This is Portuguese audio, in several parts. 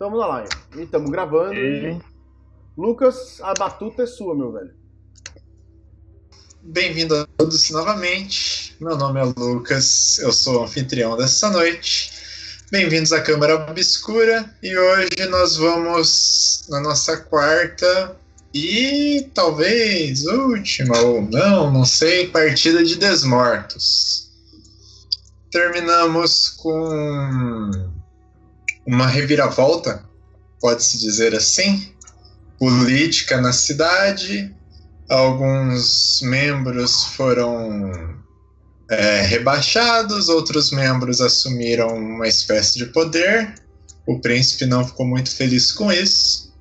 Tamo na live. E tamo gravando. E... Lucas, a batuta é sua, meu velho. Bem-vindo a todos novamente. Meu nome é Lucas, eu sou o anfitrião dessa noite. Bem-vindos à Câmara Obscura. E hoje nós vamos na nossa quarta e talvez última ou não sei, partida de Desmortos. Terminamos com uma reviravolta, pode-se dizer assim, política na cidade. Alguns membros foram rebaixados, outros membros assumiram uma espécie de poder. O príncipe não ficou muito feliz com isso,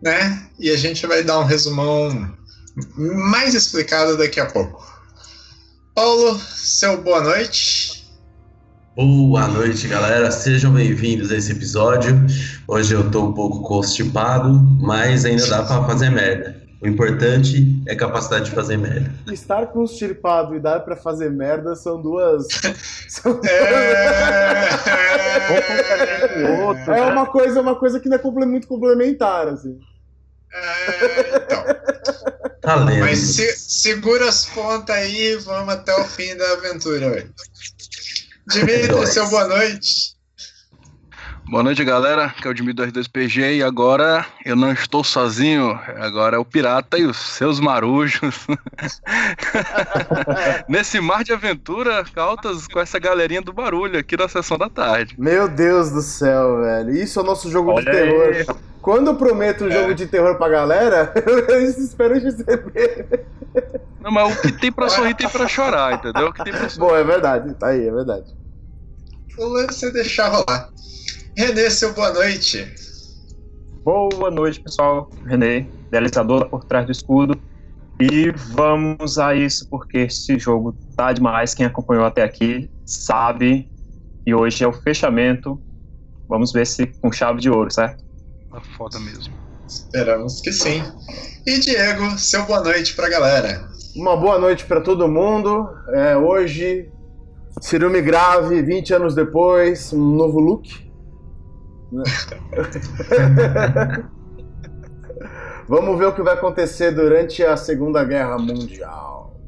né? E a gente vai dar um resumão mais explicado daqui a pouco. Paulo, seu boa noite. Boa noite, galera. Sejam bem-vindos a esse episódio. Hoje eu tô um pouco constipado, mas ainda dá pra fazer merda. O importante é a capacidade de fazer merda. Estar constipado e dar pra fazer merda são duas... É uma coisa que não é muito complementar, assim. Então. Tá lendo. Mas segura as pontas aí e vamos até o fim da aventura hoje. Dimitri, seu boa noite. Boa noite, galera. Aqui é o Dimitri do R2PG e agora eu não estou sozinho. Agora é o Pirata e os seus marujos. Nesse mar de aventura, Caltas com essa galerinha do barulho aqui na sessão da tarde. Meu Deus do céu, velho. Isso é o nosso jogo de terror. Aí. Quando eu prometo um jogo de terror pra galera, eu espero receber. Não, mas o que tem pra sorrir tem pra chorar, entendeu? O que tem pra sorrir. Bom, é verdade. Tá aí, é verdade. O lance é deixar rolar. Renê, seu boa noite. Boa noite, pessoal. Renê, idealizador por trás do escudo. E vamos a isso, porque esse jogo tá demais. Quem acompanhou até aqui sabe. E hoje é o fechamento. Vamos ver se com chave de ouro, certo? Tá foda mesmo. Esperamos que sim. E Diego, seu boa noite pra galera. Uma boa noite pra todo mundo. Hoje, Cirume Grave, 20 anos depois, um novo look. Vamos ver o que vai acontecer durante a Segunda Guerra Mundial.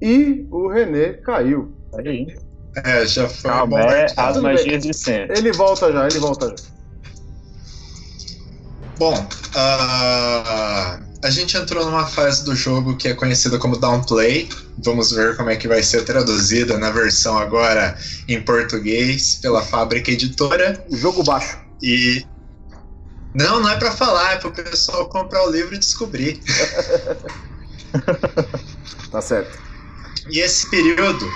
E o Renê caiu. Aí. Já foi. Calma, as magias de sempre. Ele volta já. Bom, a gente entrou numa fase do jogo que é conhecida como Downplay. Vamos ver como é que vai ser traduzida na versão agora em português pela Fábrica Editora. O jogo baixo. E não é pra falar, é pro pessoal comprar o livro e descobrir. Tá certo. E esse período,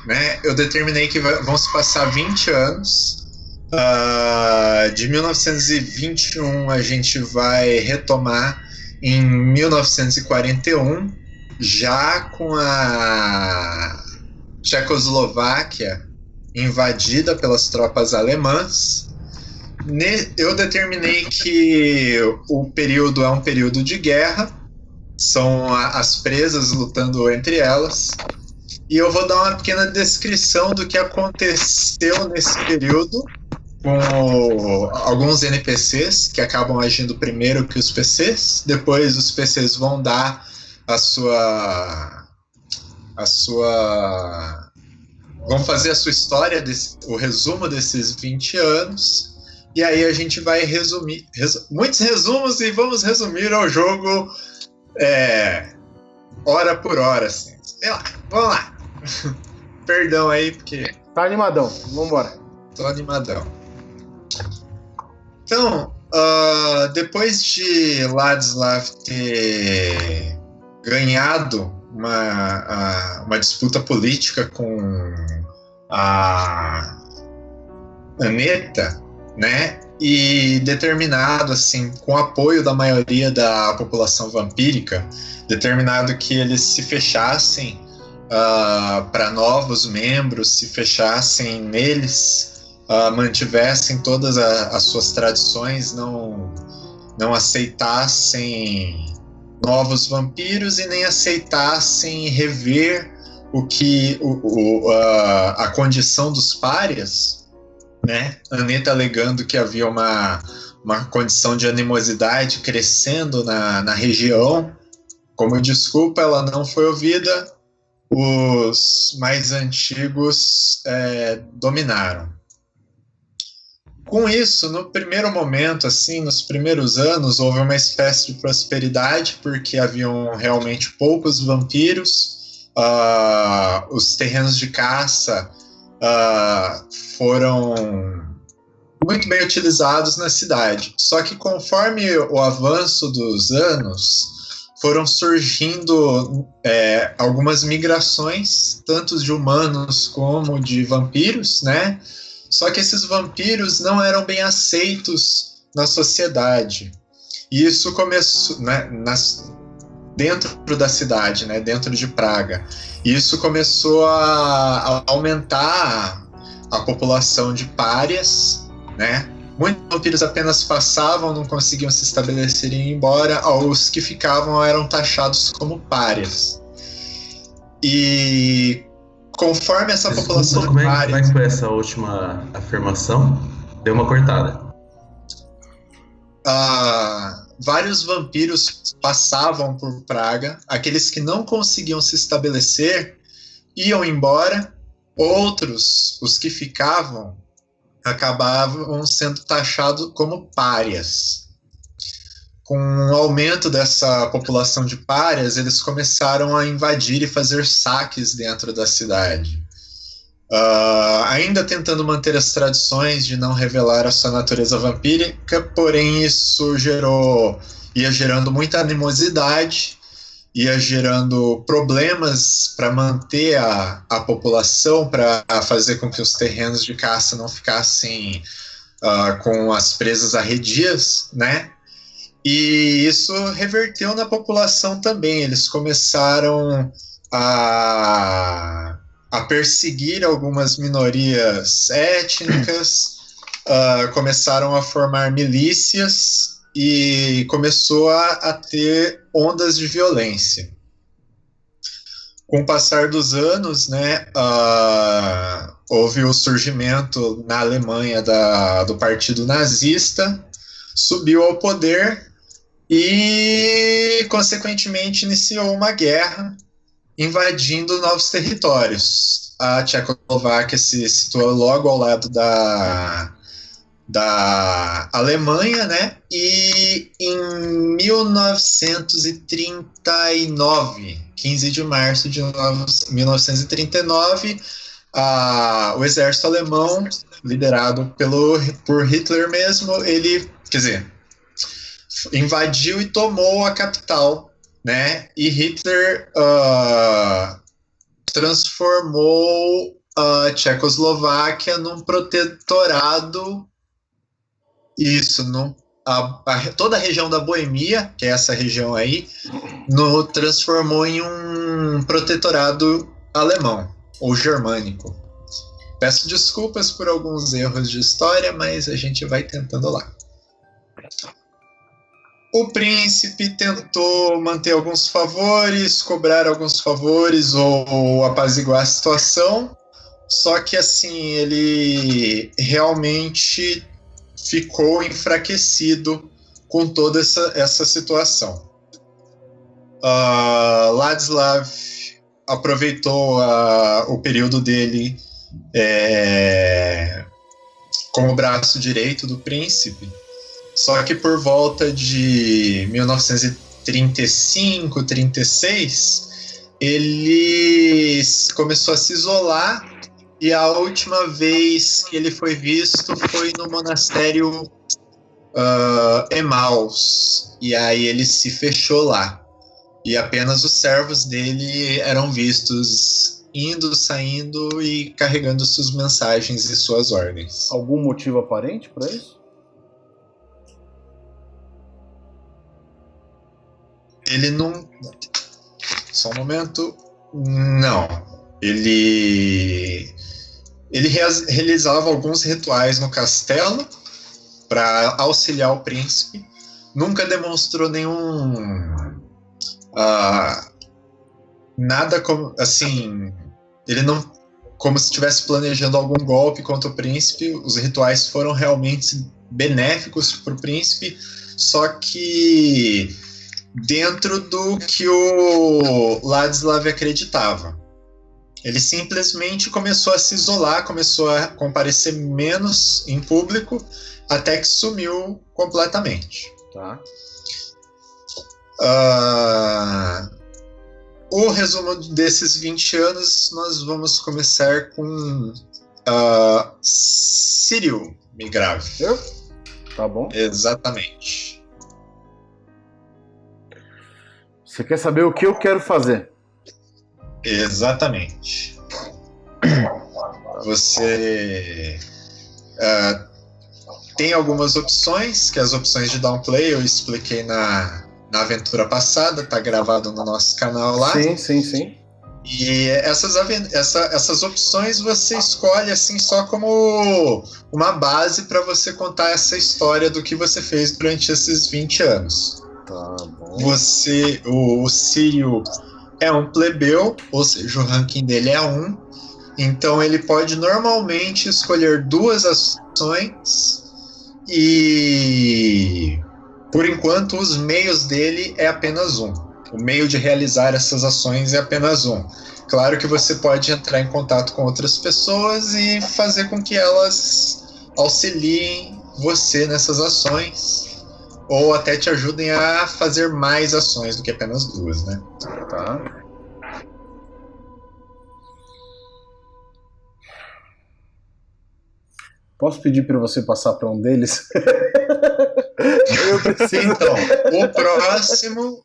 né, eu determinei que vão se passar 20 anos. De 1921 a gente vai retomar em 1941, já com a Tchecoslováquia invadida pelas tropas alemãs. Eu determinei que o período é um período de guerra, são as presas lutando entre elas, e eu vou dar uma pequena descrição do que aconteceu nesse período, com alguns NPCs que acabam agindo primeiro que os PCs. Depois os PCs vão dar vão fazer a sua história, o resumo desses 20 anos. E aí a gente vai resumir muitos resumos e vamos resumir o jogo hora por hora, assim. Sei lá, vamos lá. Perdão aí, porque... Tá animadão, vambora. Tô animadão. Então, depois de Ladislav ter ganhado uma disputa política com a Aneta, né, e determinado, assim, com o apoio da maioria da população vampírica, determinado que eles se fechassem para novos membros, se fechassem neles, mantivessem todas as suas tradições, não aceitassem novos vampiros e nem aceitassem rever a condição dos párias, né? Anitta alegando que havia uma condição de animosidade crescendo na região. Como desculpa, ela não foi ouvida, os mais antigos dominaram. Com isso, no primeiro momento, assim, nos primeiros anos, houve uma espécie de prosperidade, porque haviam realmente poucos vampiros, os terrenos de caça foram muito bem utilizados na cidade. Só que conforme o avanço dos anos, foram surgindo algumas migrações, tanto de humanos como de vampiros, né? Só que esses vampiros não eram bem aceitos na sociedade. E isso começou, né, dentro da cidade, né, dentro de Praga. E isso começou a aumentar a população de párias, né? Muitos vampiros apenas passavam, não conseguiam se estabelecer e ir embora. Os que ficavam eram taxados como párias. E conforme essa população de párias... Como é que foi essa última afirmação? Deu uma cortada. Vários vampiros passavam por Praga. Aqueles que não conseguiam se estabelecer iam embora. Outros, os que ficavam, acabavam sendo taxados como párias. Com o aumento dessa população de párias, eles começaram a invadir e fazer saques dentro da cidade. Ainda tentando manter as tradições de não revelar a sua natureza vampírica, porém isso ia gerando muita animosidade, ia gerando problemas para manter a população, para fazer com que os terrenos de caça não ficassem com as presas arredias, né? E isso reverteu na população também. Eles começaram a perseguir algumas minorias étnicas, começaram a formar milícias e começou a ter ondas de violência. Com o passar dos anos, né, houve o surgimento na Alemanha do partido nazista, subiu ao poder e, consequentemente, iniciou uma guerra invadindo novos territórios. A Tchecoslováquia se situou logo ao lado da Alemanha, né? E em 1939, 15 de março de 1939, o exército alemão, liderado por Hitler mesmo, invadiu e tomou a capital, né? E Hitler transformou a Tchecoslováquia num protetorado. Toda a região da Boemia, que é essa região aí, transformou em um protetorado alemão, ou germânico. Peço desculpas por alguns erros de história, mas a gente vai tentando lá. O príncipe tentou manter alguns favores, cobrar alguns favores ou apaziguar a situação, só que assim, ele realmente ficou enfraquecido com toda essa situação. Ladislav aproveitou o período dele como braço direito do príncipe, só que por volta de 1935, 36, ele começou a se isolar e a última vez que ele foi visto foi no monastério Emaus, e aí ele se fechou lá. E apenas os servos dele eram vistos indo, saindo e carregando suas mensagens e suas ordens. Algum motivo aparente para isso? Ele não... Só um momento. Não. Ele realizava alguns rituais no castelo para auxiliar o príncipe. Nunca demonstrou nada como... Assim... Ele não como se estivesse planejando algum golpe contra o príncipe. Os rituais foram realmente benéficos para o príncipe, só que dentro do que o Ladislav acreditava. Ele simplesmente começou a se isolar, começou a comparecer menos em público, até que sumiu completamente. Tá. O resumo desses 20 anos, nós vamos começar com Cyril Migrav. Eu? Tá bom. Exatamente. Você quer saber o que eu quero fazer? Exatamente. Você tem algumas opções, que as opções de downplay eu expliquei na aventura passada, tá gravado no nosso canal lá. Sim. E essas opções você escolhe assim só como uma base para você contar essa história do que você fez durante esses 20 anos. Tá bom. O Cyril é um plebeu, ou seja, o ranking dele é 1. Então ele pode normalmente escolher 2 ações e, por enquanto, os meios dele é apenas 1. O meio de realizar essas ações é apenas 1. Claro que você pode entrar em contato com outras pessoas e fazer com que elas auxiliem você nessas ações, ou até te ajudem a fazer mais ações do que apenas 2, né? Tá. Posso pedir para você passar para um deles? Eu preciso. Então,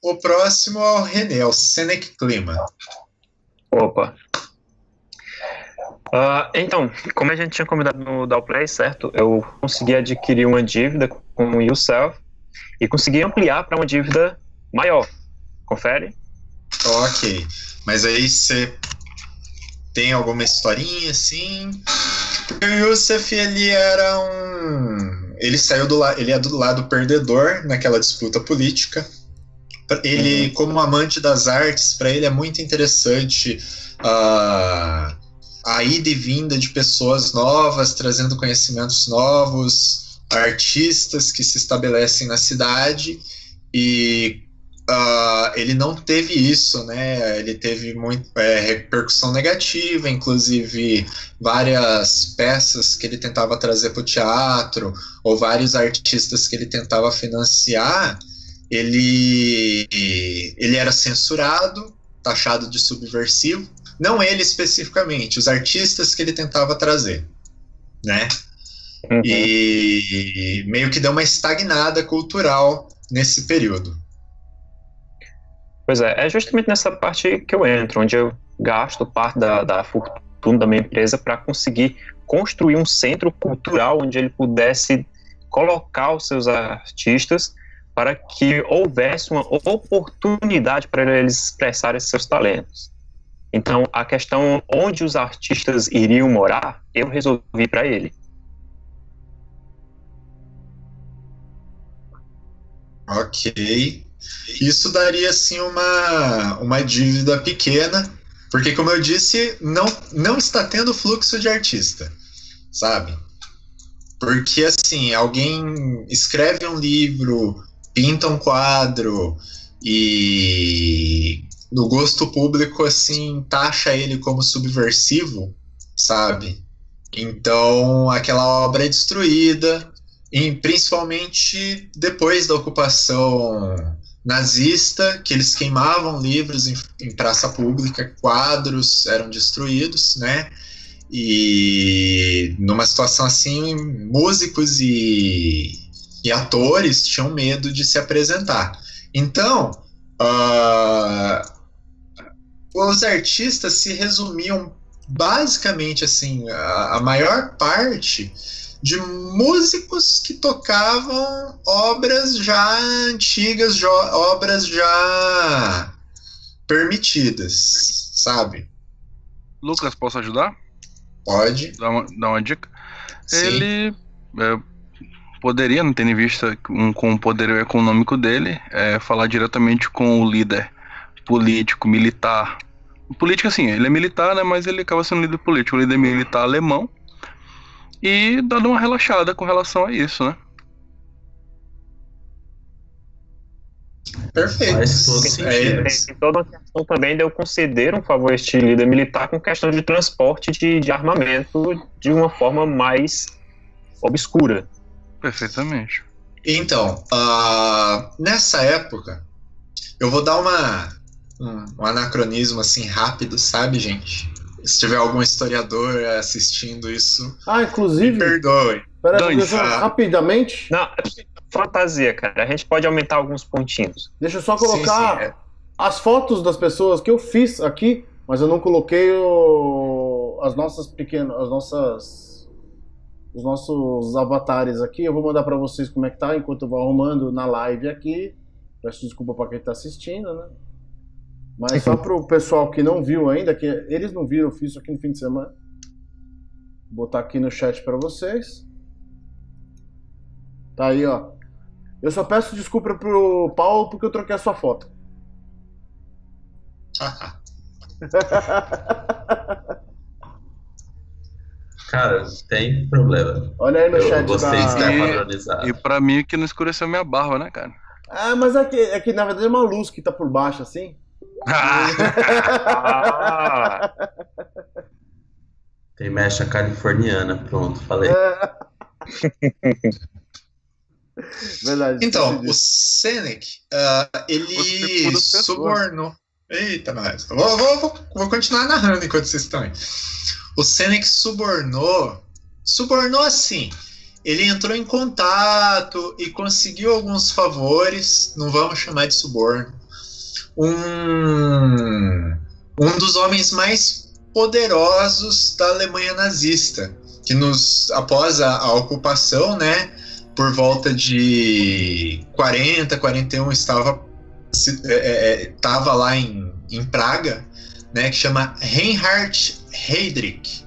o próximo é o René, é o Senec Clima. Opa. Então, como a gente tinha combinado no Downplay, certo? Eu consegui adquirir uma dívida com o Yourself e consegui ampliar para uma dívida maior. Confere? Ok. Mas aí você tem alguma historinha assim? O Yusuf, ele era ele saiu ele é do lado perdedor naquela disputa política. Ele, como amante das artes, para ele é muito interessante a ida e vinda de pessoas novas, trazendo conhecimentos novos, artistas que se estabelecem na cidade, e ele não teve isso, né? Ele teve repercussão negativa, inclusive várias peças que ele tentava trazer para o teatro, ou vários artistas que ele tentava financiar, ele era censurado, taxado de subversivo. Não ele especificamente, os artistas que ele tentava trazer, né? Uhum. E meio que deu uma estagnada cultural nesse período. Pois é justamente nessa parte que eu entro, onde eu gasto parte da fortuna da minha empresa para conseguir construir um centro cultural onde ele pudesse colocar os seus artistas para que houvesse uma oportunidade para eles expressarem seus talentos. Então, a questão onde os artistas iriam morar, eu resolvi para ele. Ok. Isso daria, assim, uma dívida pequena, porque, como eu disse, não está tendo fluxo de artista, sabe? Porque, assim, alguém escreve um livro, pinta um quadro e no gosto público, assim, taxa ele como subversivo, sabe? Então, aquela obra é destruída, e principalmente depois da ocupação nazista, que eles queimavam livros em praça pública, quadros eram destruídos, né? E numa situação assim, músicos e atores tinham medo de se apresentar. Então, os artistas se resumiam basicamente assim, a maior parte de músicos que tocavam obras já antigas, obras já permitidas, sabe? Lucas, posso ajudar? Pode. Dar uma dica? Sim. Ele poderia, não tendo em vista com o poder econômico dele, falar diretamente com o líder político, militar Política, assim, ele é militar, né? Mas ele acaba sendo líder político. O líder militar alemão. E dando uma relaxada com relação a isso, né? Perfeito. Faz todo sentido. Tem toda uma questão também de eu considerar um favor a este líder militar com questão de transporte de armamento de uma forma mais obscura. Perfeitamente. Então, nessa época, eu vou dar um anacronismo assim rápido, sabe, gente? Se tiver algum historiador assistindo isso, me Inclusive, perdoe. peraí, deixa eu rapidamente. Não, é fantasia, cara. A gente pode aumentar alguns pontinhos. Deixa eu só colocar Sim, as fotos das pessoas que eu fiz aqui, mas eu não coloquei as nossas pequenas, os nossos avatares aqui. Eu vou mandar pra vocês como é que tá enquanto eu vou arrumando na live aqui. Peço desculpa pra quem tá assistindo, né? Mas só pro pessoal que não viu ainda, que eles não viram, eu fiz isso aqui no fim de semana. Vou botar aqui no chat pra vocês. Tá aí, ó. Eu só peço desculpa pro Paulo porque eu troquei a sua foto. Cara, não tem problema. Olha aí no chat. Eu gostei de estar padronizado. E pra mim que não escureceu minha barba, né, cara? Mas é que na verdade é uma luz que tá por baixo, assim. Tem mecha californiana, pronto, falei. Verdade. Então, o Senec, ele subornou. Eita, nós. Vou continuar narrando enquanto vocês estão aí. O Senec subornou assim. Ele entrou em contato e conseguiu alguns favores, não vamos chamar de suborno. Um dos homens mais poderosos da Alemanha nazista, que após a ocupação, né, por volta de 41, estava lá em Praga, né, que chama Reinhard Heydrich.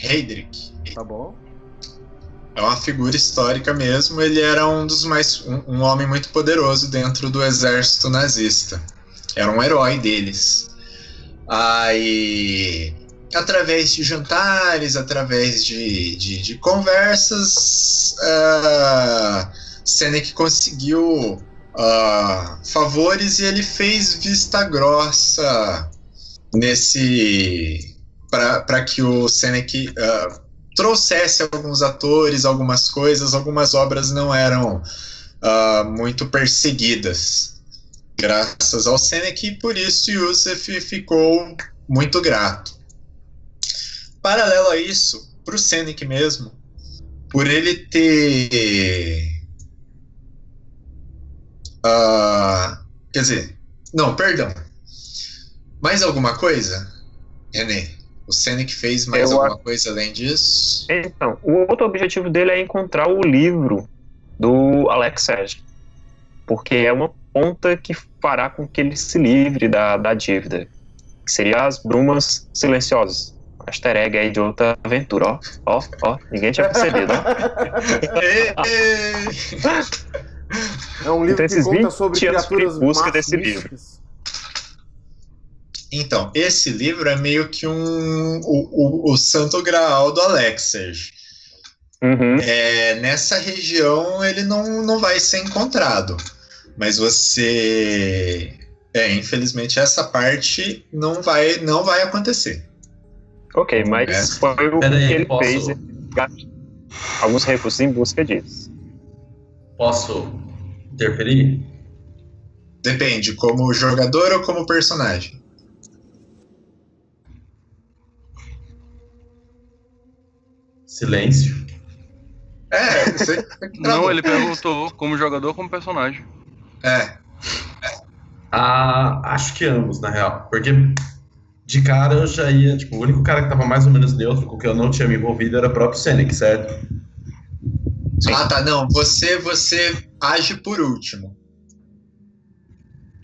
Heydrich. Tá bom. É uma figura histórica mesmo. Ele era um homem muito poderoso dentro do exército nazista. Era um herói deles. Aí, através de jantares, através de conversas, Senec conseguiu favores e ele fez vista grossa para que o Senec trouxesse alguns atores, algumas coisas. Algumas obras não eram muito perseguidas graças ao Senec, e por isso Yusef ficou muito grato. Paralelo a isso, para o Senec mesmo, por ele ter quer dizer, não, perdão, mais alguma coisa, René? O Senec fez mais alguma coisa além disso? Então, o outro objetivo dele é encontrar o livro do Alex Serge, porque é uma ponta que fará com que ele se livre da dívida, que seria as Brumas Silenciosas. Easter egg aí de outra aventura, ó, ninguém tinha percebido, ó. É um livro que conta sobre criaturas busca desse livro. Então, esse livro é meio que o santo graal do Alex Serge. Uhum. Nessa região ele não vai ser encontrado. Mas você... infelizmente essa parte não vai acontecer. Ok, mas foi o que ele fez. Alguns recursos em busca disso. Posso interferir? Depende, como jogador ou como personagem? Silêncio. Você Não, ele perguntou como jogador ou como personagem. Acho que ambos, na real. Porque de cara eu já ia. Tipo, o único cara que tava mais ou menos neutro com que eu não tinha me envolvido era o próprio Senec, certo? Tá, não. Você age por último.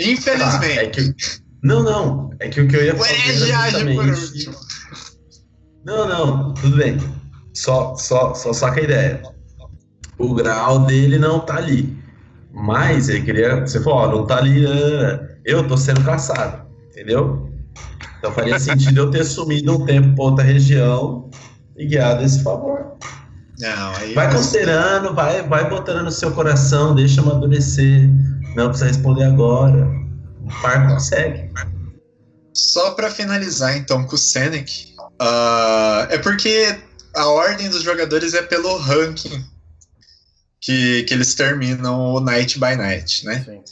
Infelizmente. Não. É que o que eu ia fazer. O herege age por último. Não, tudo bem. Só saca a ideia. O grau dele não tá ali. Mas ele queria. Você falou, ó, não tá ali. Eu tô sendo caçado, entendeu? Então faria sentido eu ter sumido um tempo pra outra região e guiado esse favor. Não, aí Vai considerando, vai botando no seu coração, deixa amadurecer. Não precisa responder agora. O par consegue. Só pra finalizar então com o Senec, é porque a ordem dos jogadores é pelo ranking que eles terminam o Night by Night, né? Sim.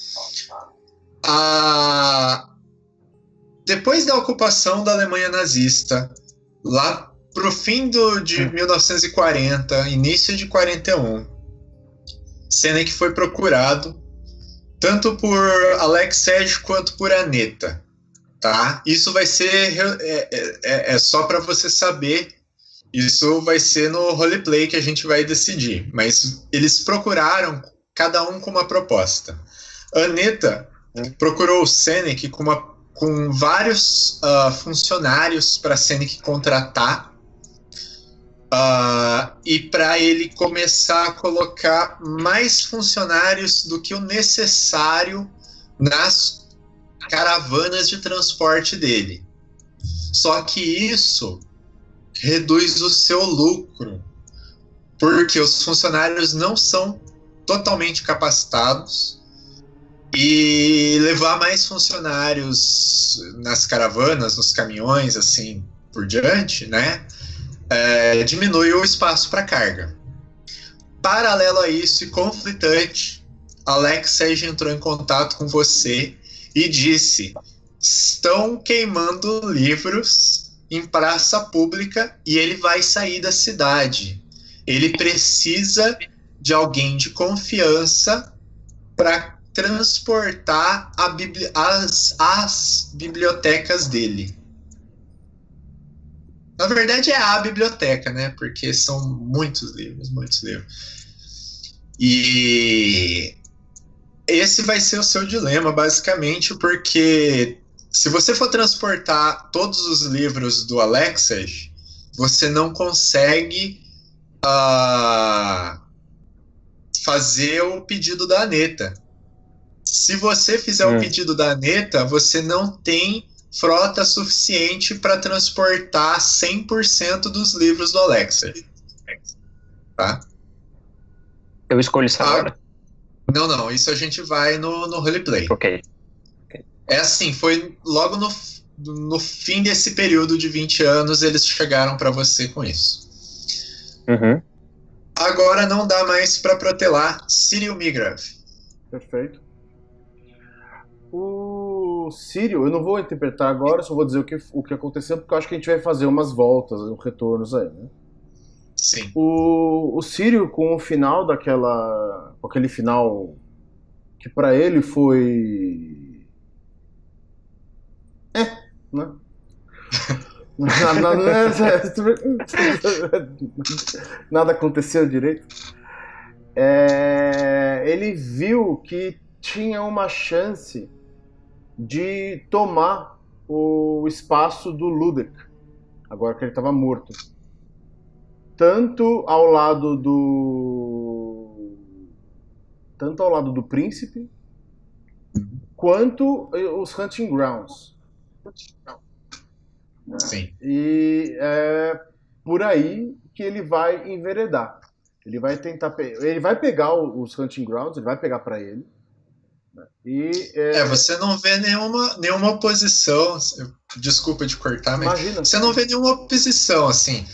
Depois da ocupação da Alemanha nazista, lá pro fim de 1940, início de 41, Senec foi procurado tanto por Alexej quanto por Aneta, tá? Isso vai ser só para você saber. Isso vai ser no roleplay que a gente vai decidir. Mas eles procuraram cada um com uma proposta. Aneta procurou o Senec com vários funcionários para Senec contratar e para ele começar a colocar mais funcionários do que o necessário nas caravanas de transporte dele. Só que isso reduz o seu lucro, porque os funcionários não são totalmente capacitados, e levar mais funcionários nas caravanas, nos caminhões, assim por diante, né, diminui o espaço para carga. Paralelo a isso e conflitante, Alexej entrou em contato com você e disse: estão queimando livros em praça pública e ele vai sair da cidade. Ele precisa de alguém de confiança para transportar as bibliotecas dele. Na verdade é a biblioteca, né? Porque são muitos livros. E esse vai ser o seu dilema, basicamente, porque se você for transportar todos os livros do Alexej, você não consegue fazer o pedido da Aneta. Se você fizer o pedido da Aneta, você não tem frota suficiente para transportar 100% dos livros do Alexej. Tá? Eu escolho isso agora. Não, isso a gente vai no roleplay. Ok. É assim, foi logo no fim desse período de 20 anos eles chegaram para você com isso. Uhum. Agora não dá mais para protelar Cyril Migrav. Perfeito. O Cyril, eu não vou interpretar agora, só vou dizer o que aconteceu, porque eu acho que a gente vai fazer umas voltas, uns retornos aí, né? Sim. O Cyril, com o final com aquele final que para ele foi... né? Nada aconteceu direito. Ele viu que tinha uma chance de tomar o espaço do Ludek, agora que ele estava morto. Tanto ao lado do príncipe, quanto os Hunting Grounds. Sim. E é por aí que ele vai enveredar. Ele vai pegar os Hunting Grounds, ele vai pegar para ele. Você não vê nenhuma oposição. Desculpa de cortar, mas imagina. Você não vê nenhuma oposição, assim.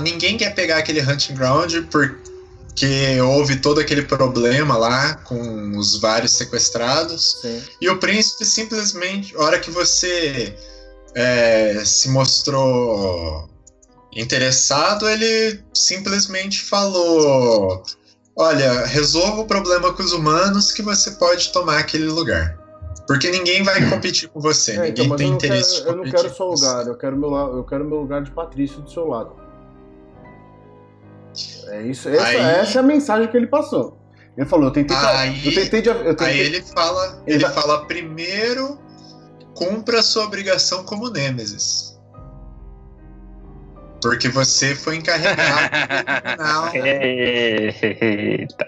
Ninguém quer pegar aquele Hunting Ground porque houve todo aquele problema lá com os vários sequestrados. Sim. E o príncipe simplesmente, a hora que você se mostrou interessado, ele simplesmente falou: olha, resolva o problema com os humanos que você pode tomar aquele lugar. Porque ninguém vai competir com você, ninguém tem interesse de competir. Eu não quero seu lugar, eu quero meu lugar de Patrício do seu lado. É isso, essa é a mensagem que ele passou. Ele falou, eu tentei. Aí ele fala primeiro, cumpra a sua obrigação como Nêmesis. Porque você foi encarregado de terminar. Eita.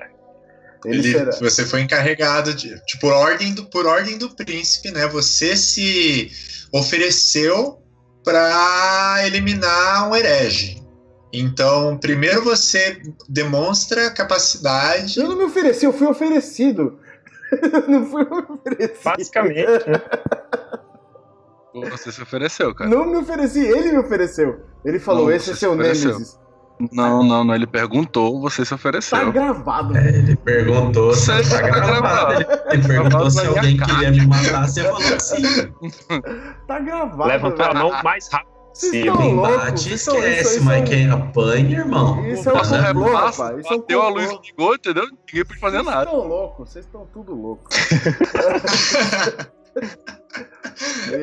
Você foi encarregado por ordem do príncipe, né? Você se ofereceu para eliminar um herege. Então, primeiro você demonstra capacidade. Eu não me ofereci, eu fui oferecido. Não fui oferecido. Basicamente, né? Você se ofereceu, cara. Não me ofereci, ele me ofereceu. Ele falou, Não, esse é você seu se ofereceu. Nêmesis. Não, ele perguntou, você se ofereceu. Tá gravado. Ele perguntou se Você tá tá gravado. gravado. Ele perguntou se Gravado na alguém minha queria me matar, você falou que sim. Tá gravado. Levantou a velho. mão mais rápido Vocês possível. estão Quem loucos, bate, vocês estão- esquece, isso mas é um- quem apanha, irmão. Isso é um Passou complô, repassa, rapaz. Isso é um bateu a complô. luz, ligou, entendeu? Ninguém pôde fazer Vocês nada. estão loucos, vocês estão tudo loucos.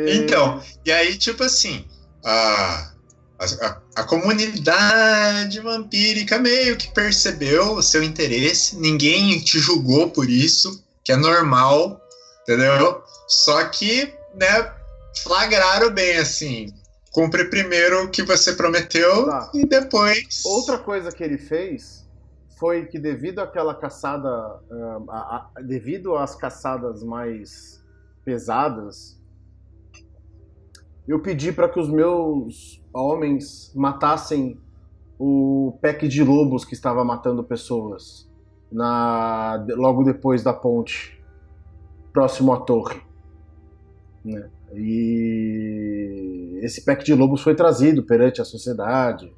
Então, e aí, tipo assim, a comunidade vampírica meio que percebeu o seu interesse, ninguém te julgou por isso, que é normal, entendeu? Só que, né, flagraram bem, assim, cumpre primeiro o que você prometeu Tá. e depois... Outra coisa que ele fez foi que devido àquela caçada, devido às caçadas mais pesadas, eu pedi para que os meus homens matassem o pack de lobos que estava matando pessoas logo depois da ponte, próximo à torre, né? E esse pack de lobos foi trazido perante a sociedade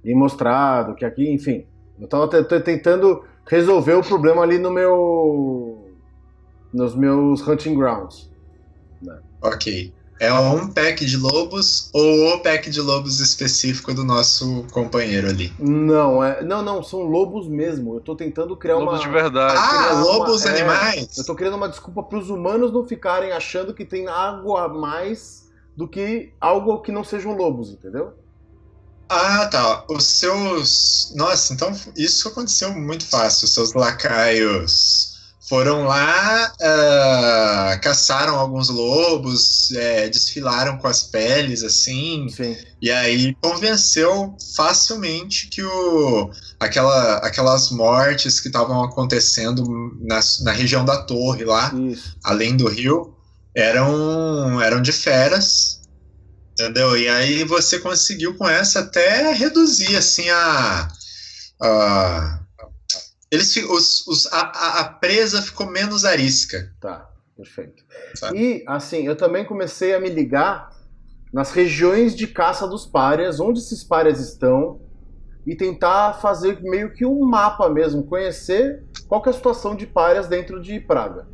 e mostrado que aqui, enfim, eu estava tentando resolver o problema ali nos meus hunting grounds, né? Ok. É um pack de lobos ou o pack de lobos específico do nosso companheiro ali? Não, são lobos mesmo. Eu tô tentando criar Lobos de verdade. Lobos animais? Eu tô criando uma desculpa para os humanos não ficarem achando que tem algo a mais do que algo que não sejam lobos, entendeu? Ah, tá. Os seus... Nossa, então isso aconteceu muito fácil. Os seus lacaios foram lá, caçaram alguns lobos, desfilaram com as peles, assim. Sim. E aí convenceu facilmente que aquelas mortes que estavam acontecendo na região da torre lá, Isso. além do rio, eram de feras, entendeu? E aí você conseguiu com essa até reduzir assim a presa ficou menos arisca. Tá, perfeito. Sabe? E, assim, eu também comecei a me ligar nas regiões de caça dos párias, onde esses párias estão, e tentar fazer meio que um mapa mesmo, conhecer qual que é a situação de párias dentro de Praga.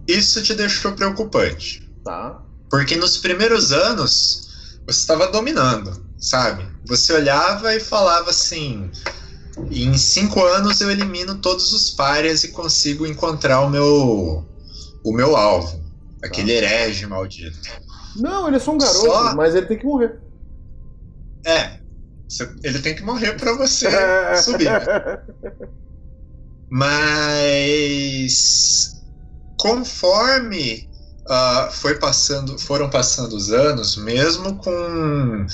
Isso te deixou preocupante. Tá? Porque nos primeiros anos você estava dominando, sabe? Você olhava e falava assim: em 5 anos eu elimino todos os párias e consigo encontrar o meu alvo, aquele herege maldito. Não, ele é só um garoto, mas ele tem que morrer. Ele tem que morrer para você subir. Mas conforme foram passando os anos, mesmo com...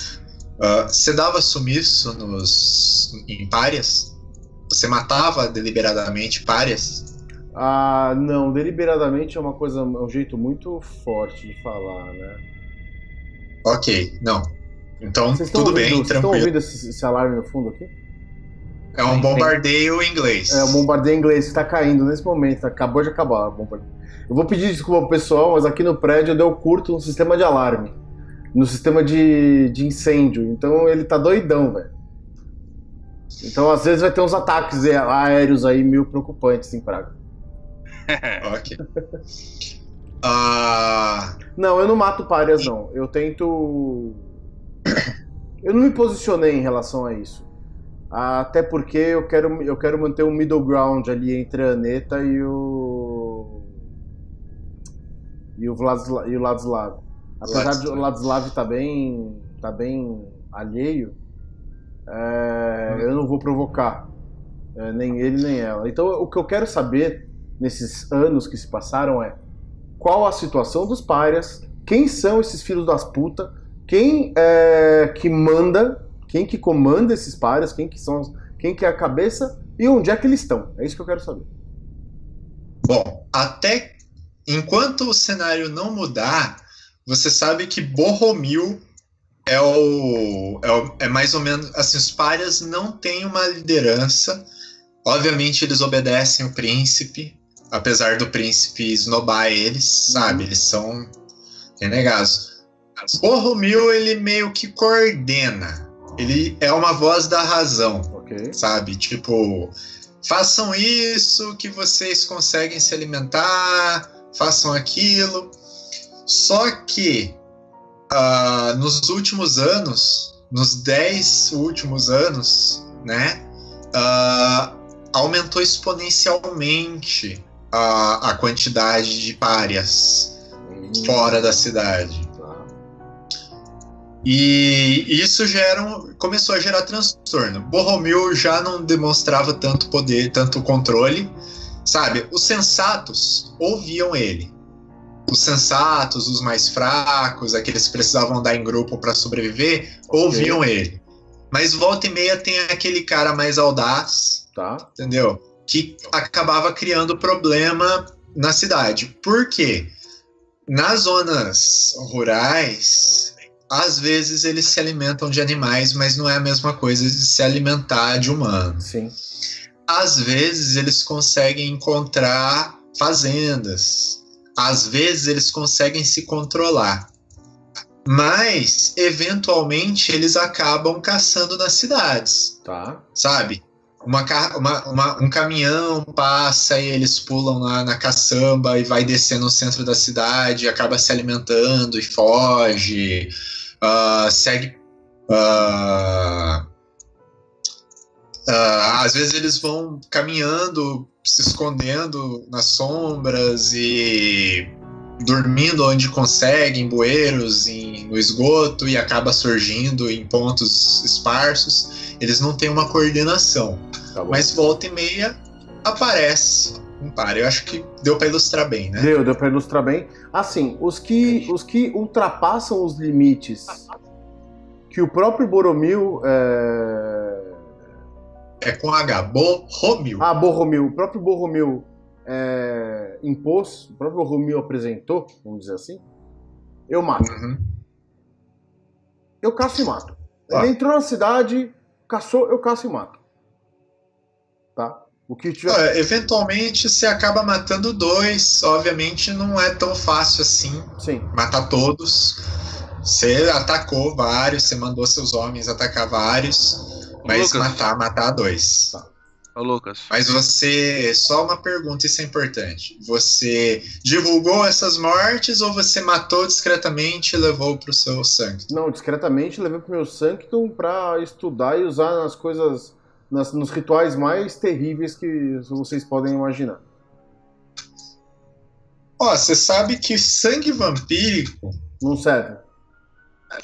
você dava sumiço em párias? Você matava deliberadamente párias? Não, deliberadamente é um jeito muito forte de falar, né? Ok, não. Então, tudo bem, Vocês estão tranquilo. ouvindo esse alarme no fundo aqui? É um bombardeio inglês. É o bombardeio inglês que está caindo nesse momento, acabou de acabar o bombardeio. Eu vou pedir desculpa pro pessoal, mas aqui no prédio eu dei o curto no sistema de alarme, no sistema de incêndio, então ele tá doidão, velho. Então às vezes vai ter uns ataques aéreos aí meio preocupantes em Praga. Ok. Não, eu não mato párias, não. Eu tento... Eu não me posicionei em relação a isso. Até porque eu quero manter um middle ground ali entre a Aneta e o Ladislav. Apesar de o Ladislav tá bem alheio, eu não vou provocar nem ele nem ela. Então o que eu quero saber nesses anos que se passaram é qual a situação dos párias, quem são esses filhos das putas, quem que manda, quem que comanda esses párias, quem que é a cabeça E onde é que eles estão? É isso que eu quero saber. Bom, até enquanto o cenário não mudar, você sabe que Borromil é mais ou menos assim, os párias não têm uma liderança. Obviamente eles obedecem o príncipe, apesar do príncipe esnobar eles, sabe? Eles são renegados. Borromil, ele meio que coordena. Ele é uma voz da razão, sabe? Tipo, façam isso que vocês conseguem se alimentar, façam aquilo. Só que nos últimos anos, nos 10 últimos anos, né, aumentou exponencialmente a quantidade de párias fora da cidade. E isso começou a gerar transtorno. Borromil já não demonstrava tanto poder, tanto controle, sabe? Os sensatos ouviam ele. Os sensatos, os mais fracos, aqueles que precisavam andar em grupo para sobreviver, ouviam ele. Mas volta e meia tem aquele cara mais audaz, entendeu? Que acabava criando problema na cidade. Por quê? Nas zonas rurais, às vezes eles se alimentam de animais, mas não é a mesma coisa de se alimentar de humanos. Sim. Às vezes eles conseguem encontrar fazendas. Às vezes eles conseguem se controlar. Mas, eventualmente, eles acabam caçando nas cidades. Sabe? Um caminhão passa e eles pulam lá na caçamba e vai descer no centro da cidade, acaba se alimentando e foge. Segue. Às vezes eles vão caminhando, se escondendo nas sombras e dormindo onde conseguem, em bueiros, no esgoto, e acaba surgindo em pontos esparsos. Eles não têm uma coordenação. Mas volta e meia aparece um par. Eu acho que deu para ilustrar bem, né? Deu para ilustrar bem. Assim, os que ultrapassam os limites que o próprio Boromil é com H, Borromil. Borromil. O próprio Borromil impôs, o próprio Borromil apresentou, vamos dizer assim, eu mato. Eu caço e mato. Ele entrou na cidade, caçou, eu caço e mato. Tá? O que tiver... eventualmente você acaba matando 2, obviamente não é tão fácil assim. Sim. Matar todos. Você atacou vários, você mandou seus homens atacar vários. Mas matar 2. Ô, Lucas. Mas você... Só uma pergunta, isso é importante. Você divulgou essas mortes ou você matou discretamente e levou pro seu Sanctum? Não, discretamente levei pro meu Sanctum pra estudar e usar nas coisas... nos rituais mais terríveis que vocês podem imaginar. Você sabe que sangue vampírico... Não serve.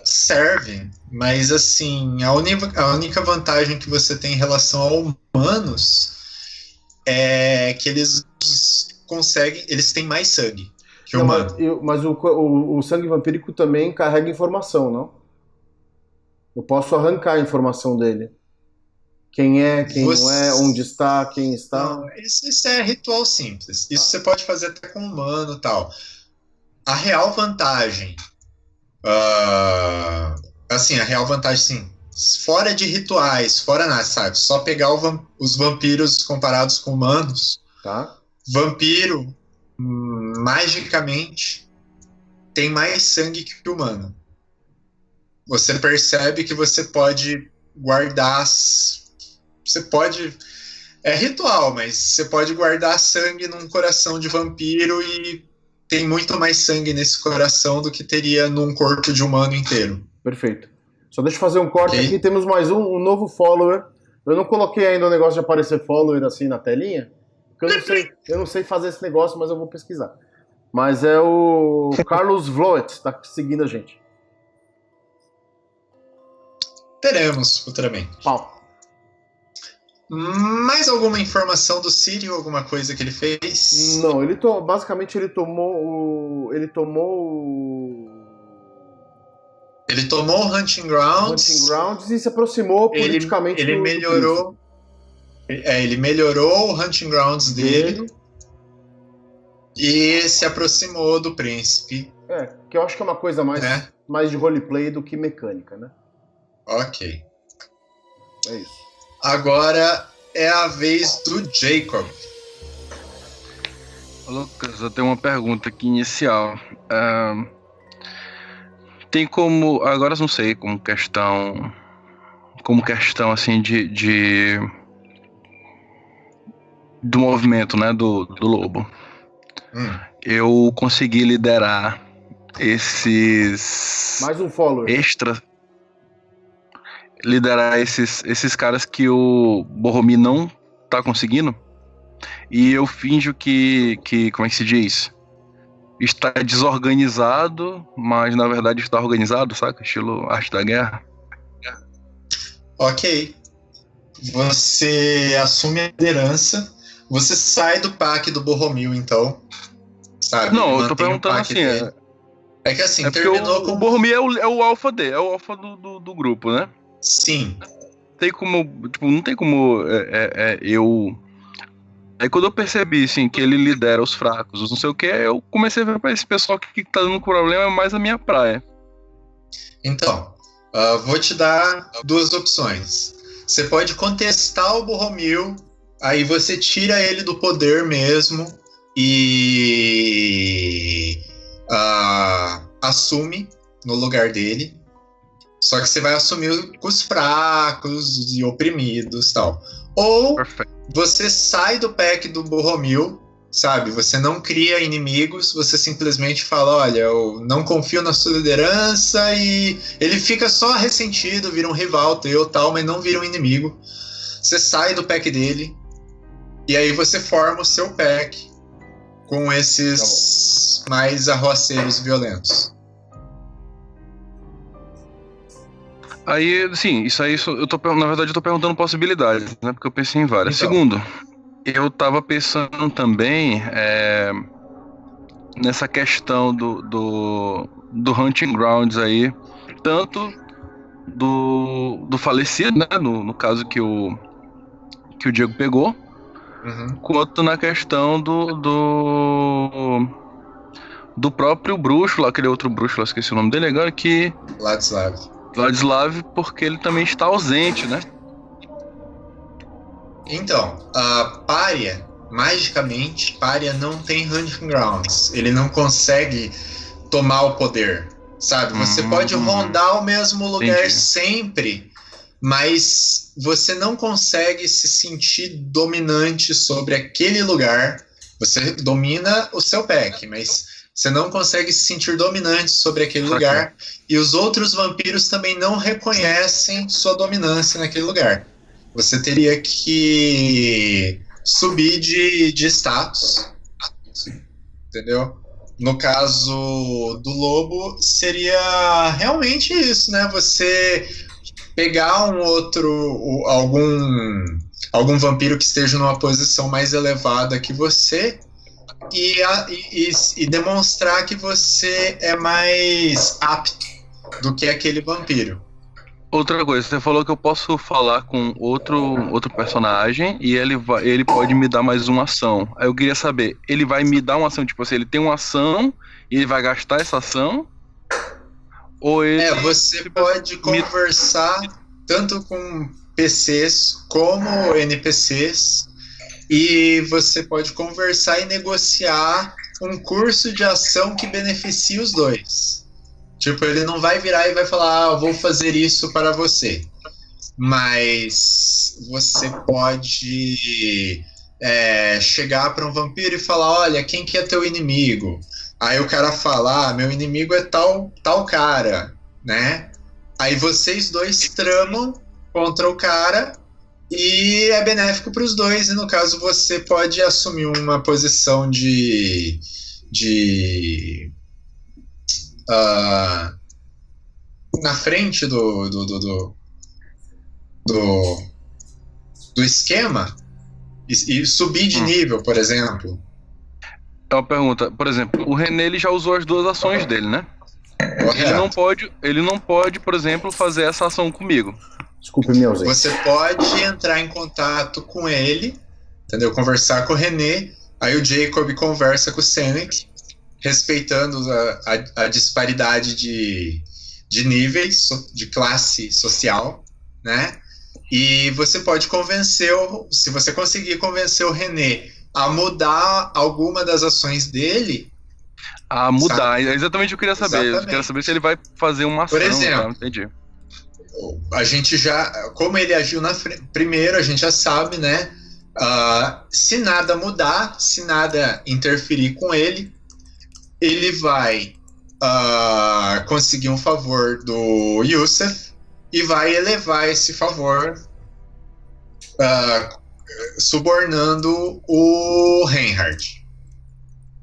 Serve, mas assim, a única vantagem que você tem em relação a humanos é que eles têm mais sangue que o humano. Mas o sangue vampírico também carrega informação, não? Eu posso arrancar a informação dele. Quem é, quem não é, onde está, quem está. Não, isso é ritual simples. Isso você pode fazer até com humano e tal. A real vantagem... a real vantagem, sim, fora de rituais, fora nada, sabe? Só pegar os vampiros comparados com humanos. Vampiro, magicamente, tem mais sangue que humano. Você percebe que você pode guardar... Você pode... É ritual, mas você pode guardar sangue num coração de vampiro e... Tem muito mais sangue nesse coração do que teria num corpo de humano inteiro. Perfeito. Só deixa eu fazer um corte aqui. Temos mais um novo follower. Eu não coloquei ainda o negócio de aparecer follower assim na telinha. Porque eu não sei fazer esse negócio, mas eu vou pesquisar. Mas é o Carlos Vloet, tá seguindo a gente. Teremos futuramente. Mais alguma informação do Ciri, alguma coisa que ele fez? Não, basicamente ele tomou o Hunting Grounds e se aproximou politicamente. Ele melhorou. Ele melhorou o Hunting Grounds dele e se aproximou do príncipe. Que eu acho que é uma coisa mais de roleplay do que mecânica, né? Ok. É isso. Agora é a vez do Jacob. Lucas, eu tenho uma pergunta aqui inicial. Tem como, agora eu não sei, como questão assim do movimento, né, do lobo. Eu consegui liderar esses mais um follower extras, liderar esses caras que o Boromir não tá conseguindo, e eu finjo que como é que se diz? Está desorganizado, mas na verdade está organizado, saca? Estilo Arte da Guerra. Ok. Você assume a liderança. Você sai do pack do Boromir, então. Sabe? Não, eu tô perguntando assim. É que assim, terminou com... O Boromir é o alfa dele, é o alfa do grupo, né? Sim. Tem como. Tipo, não tem como eu. Aí quando eu percebi, assim, que ele lidera os fracos, os não sei o que, eu comecei a ver pra esse pessoal que tá dando problema é mais a minha praia. Então, vou te dar duas opções. Você pode contestar o Boromir, aí você tira ele do poder mesmo e assume no lugar dele. Só que você vai assumir os fracos e oprimidos e tal. Ou você sai do pack do Boromir, sabe? Você não cria inimigos, você simplesmente fala, olha, eu não confio na sua liderança, e ele fica só ressentido, vira um rival teu tal, mas não vira um inimigo. Você sai do pack dele, e aí você forma o seu pack com esses mais arroaceiros violentos. Aí, sim, na verdade eu tô perguntando possibilidades, né? Porque eu pensei em várias. Então. Segundo, eu tava pensando também nessa questão do Hunting Grounds aí, tanto do falecido, né? No caso que o Diego pegou, quanto na questão do próprio bruxo, lá, aquele outro bruxo lá, esqueci o nome dele agora, que... Vladislav, porque ele também está ausente, né? Então, Pária, magicamente, Pária não tem Hunting Grounds. Ele não consegue tomar o poder, sabe? Você pode rondar o mesmo lugar sempre, mas você não consegue se sentir dominante sobre aquele lugar. Você domina o seu pack, mas você não consegue se sentir dominante sobre aquele lugar, e os outros vampiros também não reconhecem sua dominância naquele lugar. Você teria que subir de status, entendeu? No caso do lobo, seria realmente isso, né? Você pegar algum vampiro que esteja numa posição mais elevada que você, e demonstrar que você é mais apto do que aquele vampiro. Outra coisa, você falou que eu posso falar com outro personagem e ele pode me dar mais uma ação. Aí eu queria saber, ele vai me dar uma ação, tipo assim, ele tem uma ação e ele vai gastar essa ação? Ou ele... você pode conversar tanto com PCs como NPCs, e você pode conversar e negociar um curso de ação que beneficie os dois. Tipo, ele não vai virar e vai falar, eu vou fazer isso para você. Mas você pode chegar para um vampiro e falar, olha, quem que é teu inimigo? Aí o cara fala, meu inimigo é tal cara, né? Aí vocês dois tramam contra o cara, e é benéfico para os dois, e no caso você pode assumir uma posição na frente do esquema e subir de nível, por exemplo. É uma pergunta, por exemplo, o René ele já usou as duas ações dele, né? Ele não pode, por exemplo, fazer essa ação comigo. Desculpe minha ausência. Você pode entrar em contato com ele, entendeu? Conversar com o René, aí o Jacob conversa com o Senec, respeitando a disparidade de níveis, de classe social, né? E você pode convencer, se você conseguir convencer o René a mudar alguma das ações dele... A mudar, sabe? é exatamente o que eu queria saber. Exatamente. Eu quero saber se ele vai fazer uma ação. Por exemplo, tá? Entendi. A gente já, como ele agiu primeiro, a gente já sabe, né? Se nada mudar, se nada interferir com ele, ele vai conseguir um favor do Yusef e vai elevar esse favor, subornando o Reinhard.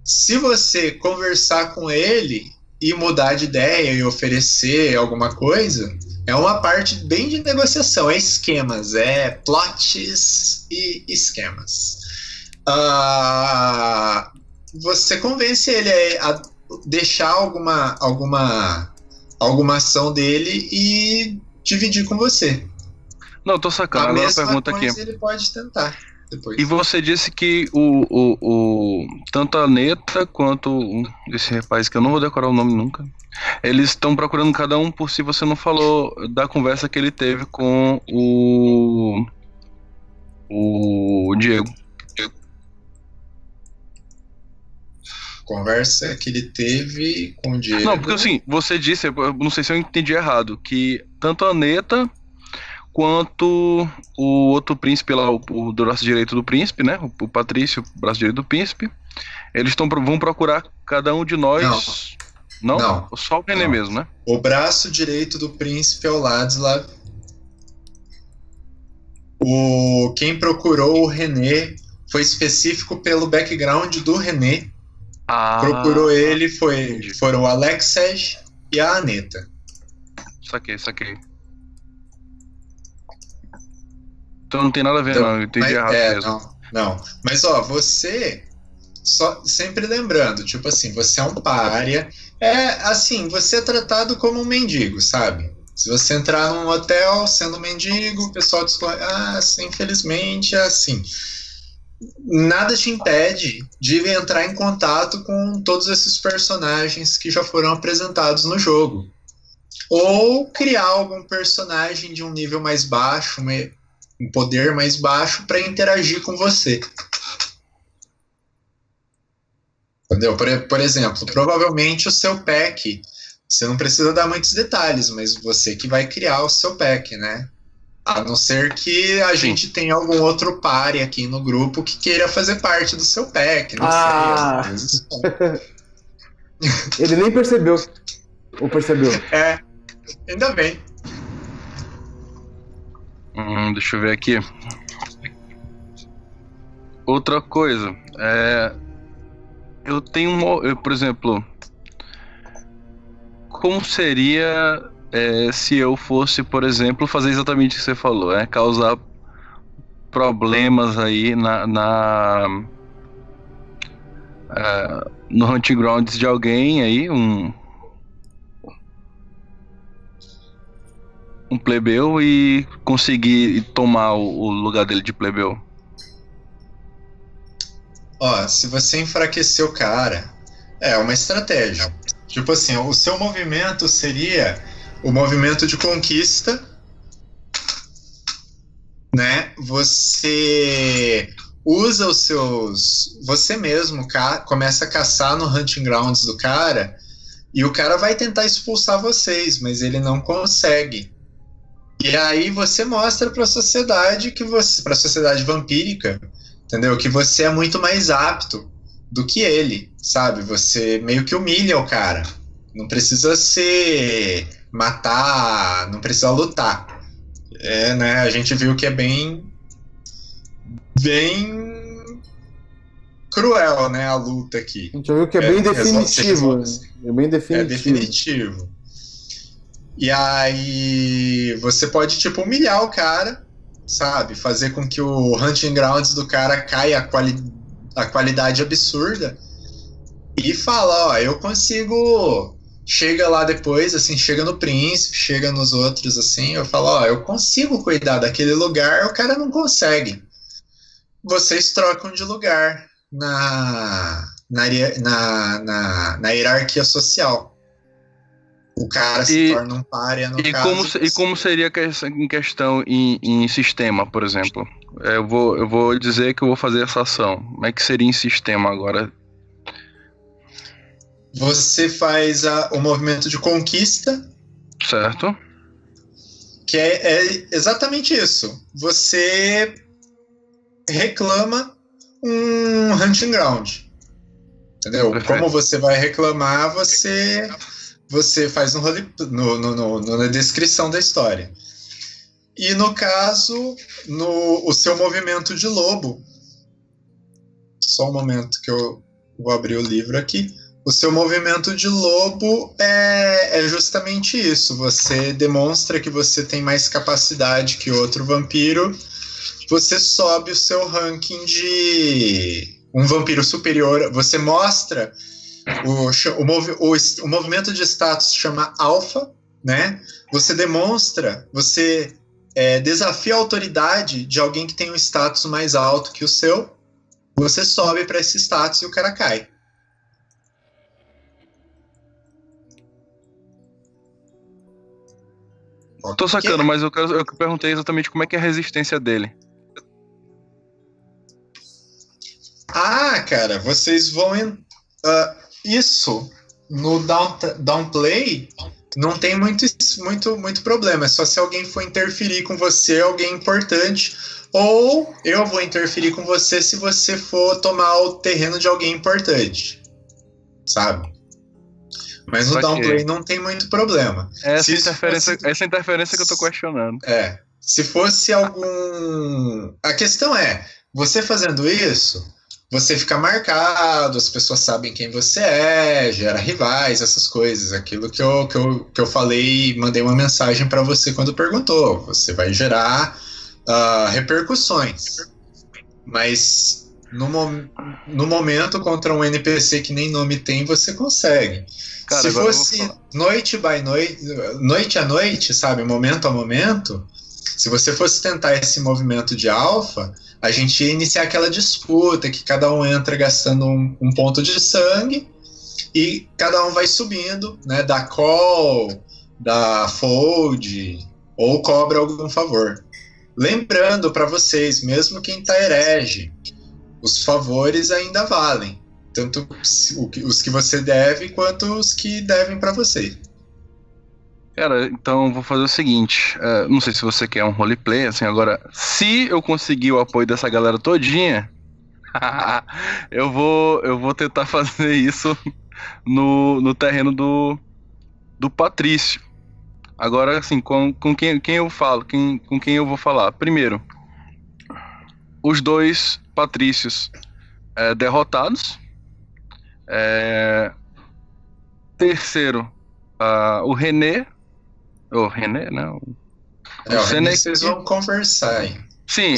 Se você conversar com ele e mudar de ideia e oferecer alguma coisa, é uma parte bem de negociação, é esquemas, é plots e esquemas. Você convence ele a deixar alguma ação dele e dividir com você. Não, tô sacando. A Agora a mesma pergunta coisa aqui. ele pode tentar depois. E você disse que tanto a Neta quanto esse rapaz, que eu não vou decorar o nome nunca, eles estão procurando cada um por si. Você não falou da conversa que ele teve com o Diego. Conversa que ele teve com o Diego. Não, porque assim, você disse, eu não sei se eu entendi errado, que tanto a Neta quanto o outro príncipe lá, o do braço direito do príncipe, né? O Patrício, braço direito do príncipe, eles vão procurar cada um de nós. Não? Só o René mesmo, né? O braço direito do príncipe é o Ladslav. Quem procurou o René foi específico pelo background do René. Procurou ele foram o Alexej e a Aneta. Saquei. Então não tem nada a ver, não. Eu entendi errado mesmo. Não. Mas, você... Só, sempre lembrando, tipo assim, você é um pária. Você é tratado como um mendigo, sabe? Se você entrar num hotel sendo um mendigo, o pessoal diz, infelizmente é assim. Nada te impede de entrar em contato com todos esses personagens que já foram apresentados no jogo. Ou criar algum personagem de um nível mais baixo, um poder mais baixo, para interagir com você. Entendeu? Por exemplo, provavelmente o seu pack, você não precisa dar muitos detalhes, mas você que vai criar o seu pack, né? A não ser que a gente tenha algum outro pare aqui no grupo que queira fazer parte do seu pack, não sei. Às vezes. Ele nem percebeu. Ou percebeu? Ainda bem. Deixa eu ver aqui. Outra coisa, eu tenho por exemplo, como seria se eu fosse, por exemplo, fazer exatamente o que você falou, causar problemas aí no Hunting Grounds de alguém aí, um plebeu, e conseguir tomar o lugar dele de plebeu? Se você enfraquecer o cara, é uma estratégia. Tipo assim, o seu movimento seria o movimento de conquista, né? Você usa os seus... Você mesmo começa a caçar no Hunting Grounds do cara, e o cara vai tentar expulsar vocês, mas ele não consegue. E aí você mostra para a sociedade para a sociedade vampírica, entendeu? Que você é muito mais apto do que ele, sabe? Você meio que humilha o cara. Não precisa matar, não precisa lutar. Né? A gente viu que é bem cruel, né? A luta aqui. A gente viu que é bem definitivo. É bem definitivo. É definitivo. E aí você pode, humilhar o cara, sabe? Fazer com que o Hunting Grounds do cara caia a qualidade absurda. E fala, eu consigo chega lá depois, assim, chega no príncipe, chega nos outros, assim, eu falo, ó, eu consigo cuidar daquele lugar, o cara não consegue. Vocês trocam de lugar na hierarquia social. O cara se torna um pária, no caso. E como seria em questão em sistema, por exemplo? Eu vou dizer que eu vou fazer essa ação. Como é que seria em sistema agora? Você faz o movimento de conquista. Certo. Que é exatamente isso. Você reclama um hunting ground. Entendeu? Perfeito. Como você vai reclamar, você faz um role na descrição da história. E no caso, o seu movimento de lobo. Só um momento que eu vou abrir o livro aqui. O seu movimento de lobo é justamente isso. Você demonstra que você tem mais capacidade que outro vampiro. Você sobe o seu ranking de um vampiro superior. Você mostra o movimento de status chama alfa, né? Você demonstra, você desafia a autoridade de alguém que tem um status mais alto que o seu. Você sobe para esse status e o cara cai. Tô sacando, mas eu perguntei exatamente como é que é a resistência dele. Ah, cara, vocês vão... isso, no downplay, não tem muito problema. É só se alguém for interferir com você, alguém importante, ou eu vou interferir com você se você for tomar o terreno de alguém importante, sabe? Mas no downplay não tem muito problema. Essa interferência que eu tô questionando. Se fosse algum... A questão é, você fazendo isso, você fica marcado, as pessoas sabem quem você é, gera rivais, essas coisas. Aquilo que eu falei, mandei uma mensagem para você quando perguntou. Você vai gerar repercussões. Mas no momento, contra um NPC que nem nome tem, você consegue. Cara, se fosse noite a noite, sabe, momento a momento, se você fosse tentar esse movimento de alfa, a gente ia iniciar aquela disputa que cada um entra gastando um ponto de sangue e cada um vai subindo, né, da call, da fold, ou cobra algum favor. Lembrando para vocês, mesmo quem tá herege, os favores ainda valem. Tanto os que você deve, quanto os que devem pra você. Cara, então vou fazer o seguinte. Não sei se você quer um roleplay, assim, agora, se eu conseguir o apoio dessa galera todinha, eu vou tentar fazer isso no terreno do Patrício. Agora, assim, com quem eu falo, com quem eu vou falar? Primeiro, os dois Patrícios derrotados. Terceiro, o René. O René, né? O René, vocês vão conversar aí. Sim,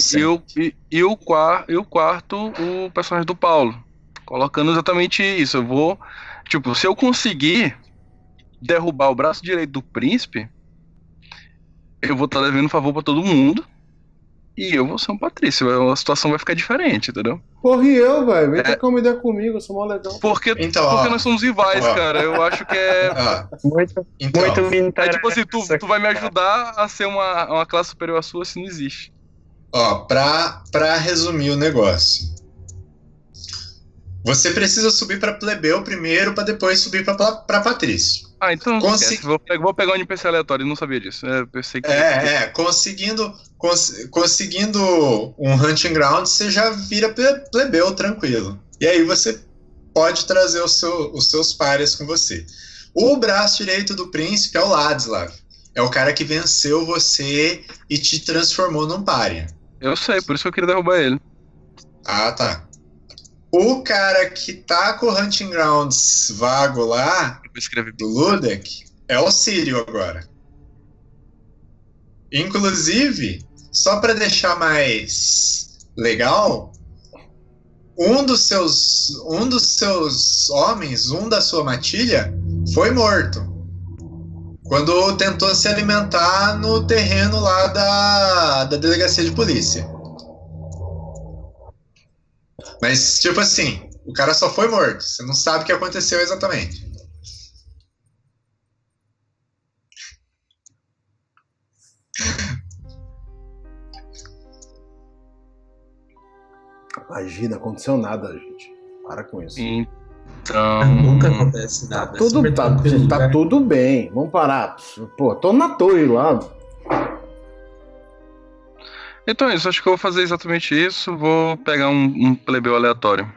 e o quarto, o personagem do Paulo. Colocando exatamente isso. Eu vou. Tipo, se eu conseguir derrubar o braço direito do príncipe, eu vou estar devendo favor pra todo mundo. E eu vou ser um Patrício, a situação vai ficar diferente, entendeu? Porra, e eu, velho? Vem trocar uma ideia comigo, eu sou mó legal. Porque nós somos rivais, cara. Eu acho que muito interessante. Tipo assim, tu vai me ajudar a ser uma classe superior à sua, se não existe. Pra resumir o negócio. Você precisa subir pra plebeu primeiro, pra depois subir pra Patrício. Então vou pegar um NPC aleatório, não sabia disso. Pensei que... Conseguindo um hunting ground, você já vira plebeu tranquilo. E aí você pode trazer os seus pares com você. O braço direito do príncipe é o Ladislav. É o cara que venceu você e te transformou num pária. Eu sei, por isso que eu queria derrubar ele. Ah, tá. O cara que tá com o hunting grounds vago lá, do Ludek, é o Sírio agora. Inclusive, só para deixar mais legal, um dos seus homens, da sua matilha, foi morto quando tentou se alimentar no terreno lá da delegacia de polícia. Mas, tipo assim, o cara só foi morto. Você não sabe o que aconteceu exatamente. Imagina, aconteceu nada, gente. Para com isso. Então. Nunca acontece nada. Tá tudo, super tranquilo, tá né? tudo bem. Vamos parar. Pô, tô na torre lá. Então é isso, acho que eu vou fazer exatamente isso. Vou pegar um plebeu aleatório.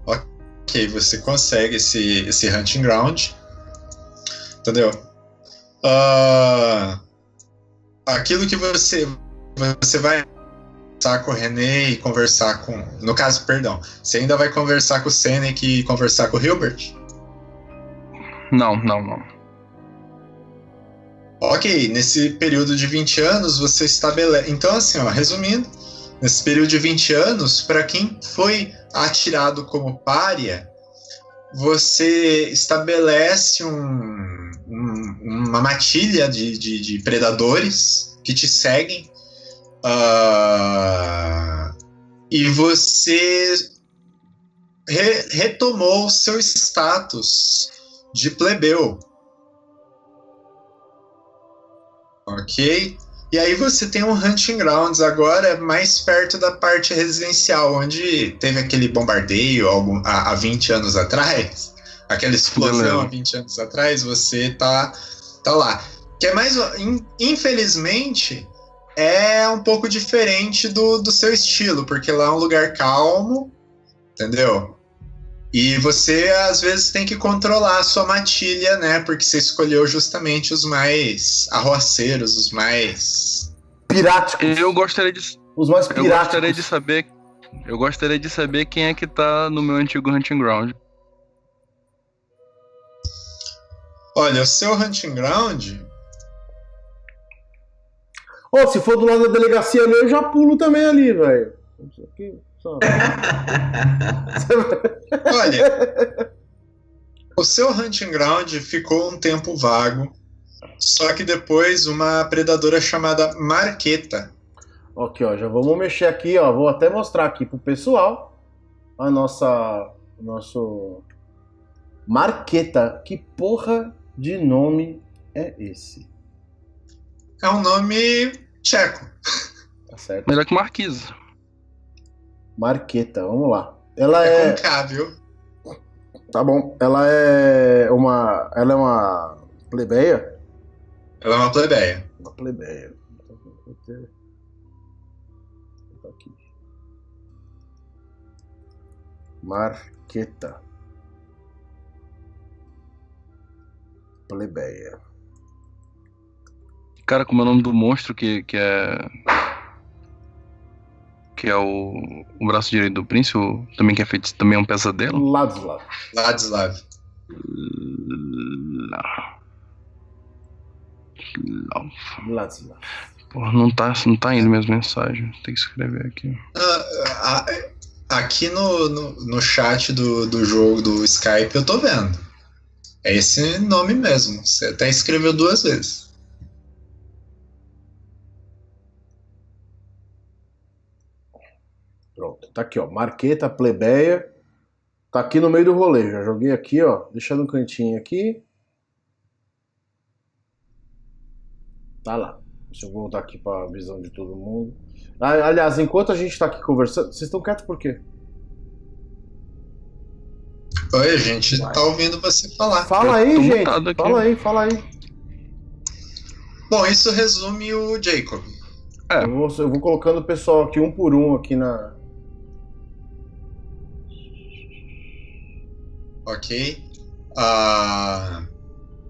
Ok, você consegue esse hunting ground. Entendeu? Aquilo que você vai conversar com o René e conversar com... No caso, perdão. Você ainda vai conversar com o Senec e conversar com o Hilbert? Não. Ok, nesse período de 20 anos você estabelece... Então, assim, ó, resumindo, nesse período de 20 anos, para quem foi atirado como pária, você estabelece uma matilha de predadores que te seguem, e você retomou o seu status de plebeu. Ok? E aí você tem um hunting grounds agora mais perto da parte residencial, onde teve aquele bombardeio há 20 anos atrás, aquela explosão há 20 anos atrás, você tá lá. Que é mais... Infelizmente, é um pouco diferente do seu estilo, porque lá é um lugar calmo, entendeu? E você, às vezes, tem que controlar a sua matilha, né? Porque você escolheu justamente os mais arroaceiros, os mais... Piráticos. Eu gostaria de saber. Eu gostaria de saber quem é que tá no meu antigo hunting ground. Olha, o seu hunting ground... Se for do lado da delegacia ali, eu já pulo também ali, velho. Isso aqui, só... Olha, o seu hunting ground ficou um tempo vago, só que depois uma predadora chamada Marqueta. Ok, já vamos mexer aqui, vou até mostrar aqui pro pessoal o nosso Marqueta. Que porra de nome é esse? É um nome tcheco. Tá certo. Melhor que Marquisa. Marqueta, vamos lá. Ela É com K, viu? Tá bom. Ela é uma plebeia? Ela é uma plebeia. Uma plebeia. Aqui. Marqueta. Plebeia. Cara, como é o nome do monstro que é o braço direito do príncipe, também que é feito, também é um pesadelo? Ladislav. Porra, não tá indo minhas mensagens. Tem que escrever aqui. Aqui no chat do jogo do Skype eu tô vendo. É esse nome mesmo. Você até escreveu 2 vezes. Pronto, tá aqui, Marqueta, plebeia. Tá aqui no meio do rolê. Já joguei aqui, deixando um cantinho aqui. Tá lá. Deixa eu voltar aqui pra visão de todo mundo. Aliás, enquanto a gente tá aqui conversando, vocês estão quietos por quê? Oi, a gente tá ouvindo você falar. Fala aí, gente. Fala aí. Bom, isso resume o Jacob. Eu vou colocando o pessoal aqui um por um aqui na... Ok.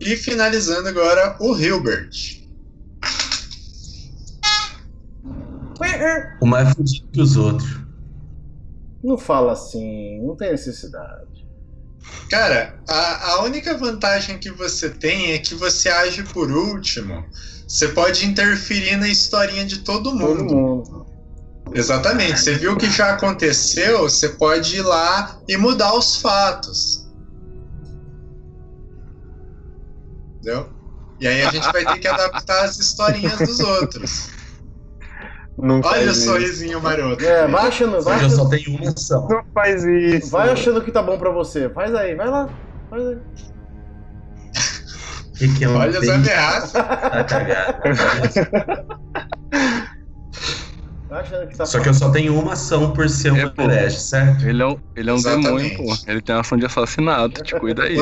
E finalizando agora o Hilbert. O mais fudido que os outros. Não fala assim, não tem necessidade. Cara, a única vantagem que você tem é que você age por último. Você pode interferir na historinha de todo mundo. Exatamente. Você viu o que já aconteceu, você pode ir lá e mudar os fatos. entendeu? E aí a gente vai ter que adaptar as historinhas dos outros. Não Olha o faz isso. sorrisinho maroto. Vai achando, Hoje eu só tenho uma ação. Não faz isso. vai achando que tá bom pra você. Faz aí, vai lá. Faz aí. O que é um Olha as bem- ameaças. Tá cagado. Vai achando que tá Só que eu só tenho uma ação por ser um pô. herege, certo? Ele é um Exatamente. demônio, pô. Ele tem ação de assassinato, te cuida aí.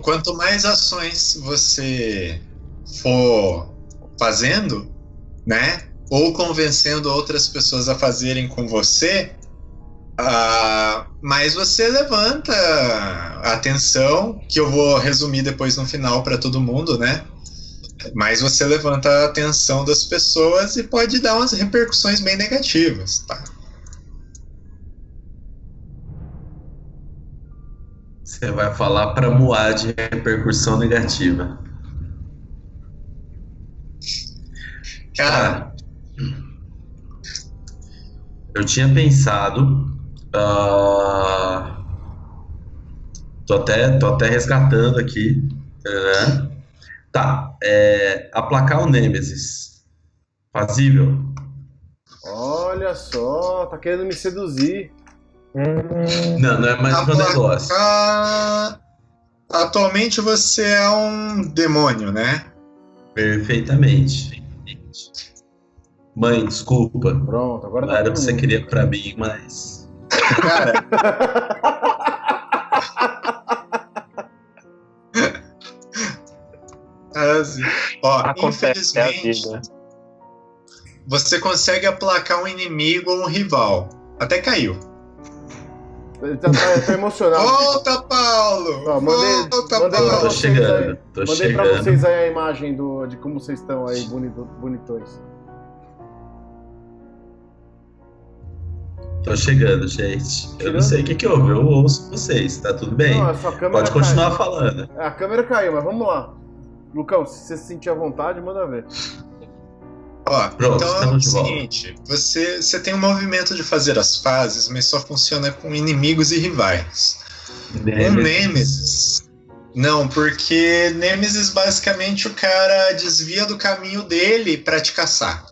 Quanto mais ações você for fazendo, né? Ou convencendo outras pessoas a fazerem com você, mais você levanta a atenção, que eu vou resumir depois no final para todo mundo, né? Mas você levanta a atenção das pessoas e pode dar umas repercussões bem negativas, tá? Você vai falar pra Moá de repercussão negativa. Cara, Eu tinha pensado. Tô até resgatando aqui. Né? Tá. Aplacar o Nêmesis. Fazível? Olha só, tá querendo me seduzir. Não é mais meu negócio. atualmente você é um demônio, né? Perfeitamente. Mãe, desculpa. Pronto, agora Não tá era o todo que você mundo. queria pra mim, mas. Cara, assim, ó, Acontece, é a infelizmente, vida. você consegue aplacar um inimigo ou um rival. Até caiu. Ele tá emocionado. Volta, Paulo! Ó, mandei Volta, pra Paulo! Tô vocês chegando, aí. tô Mandei chegando. pra vocês aí a imagem de como vocês estão aí, bonitões. Tô chegando, gente. Eu não sei o que houve, eu ouço vocês, tá tudo bem? Não, a sua câmera Pode continuar falando. A câmera caiu, mas vamos lá. Lucão, se você se sentir à vontade, manda ver. Ó, Pronto, então é o estamos de volta. seguinte, você tem um movimento de fazer as fases, mas só funciona com inimigos e rivais. Um Nêmesis. Não, porque Nêmesis basicamente o cara desvia do caminho dele pra te caçar.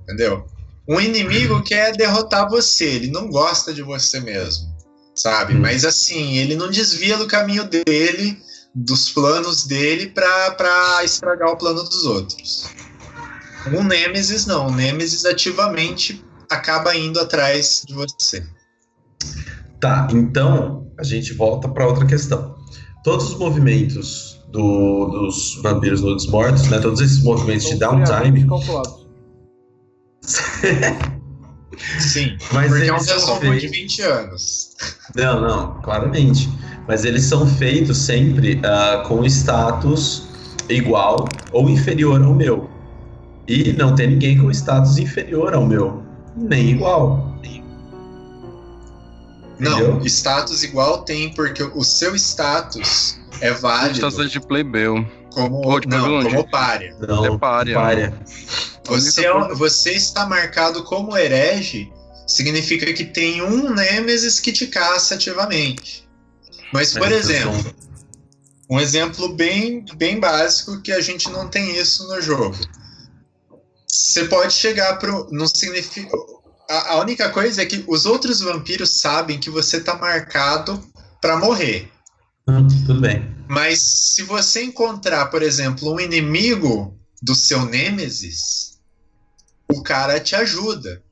Entendeu? Um inimigo quer derrotar você, ele não gosta de você mesmo, sabe? Mas assim, ele não desvia do caminho dele, dos planos dele pra estragar o plano dos outros. Um Nêmesis não, o Nêmesis ativamente acaba indo atrás de você. Tá, então a gente volta pra outra questão. Todos os movimentos dos vampiros nudes mortos, né? Todos esses movimentos de São friamente downtime. calculados. Sim, Mas porque é um eles são resumo de feitos. 20 anos. Não, claramente. Mas eles são feitos sempre com status igual ou inferior ao meu. E não tem ninguém com status inferior ao meu, nem igual. Não, Entendeu? status igual tem, porque o seu status é válido Status de plebeu. como, Ou de não, Babilônia. como párea. Não, É pária. Você está marcado como herege, significa que tem um Nêmesis que te caça ativamente. Mas, por exemplo, um exemplo bem básico que a gente não tem isso no jogo. Você pode chegar pro... Não significa... A única coisa é que os outros vampiros sabem que você tá marcado para morrer. Tudo bem. Mas se você encontrar, por exemplo, um inimigo do seu Nêmesis, o cara te ajuda.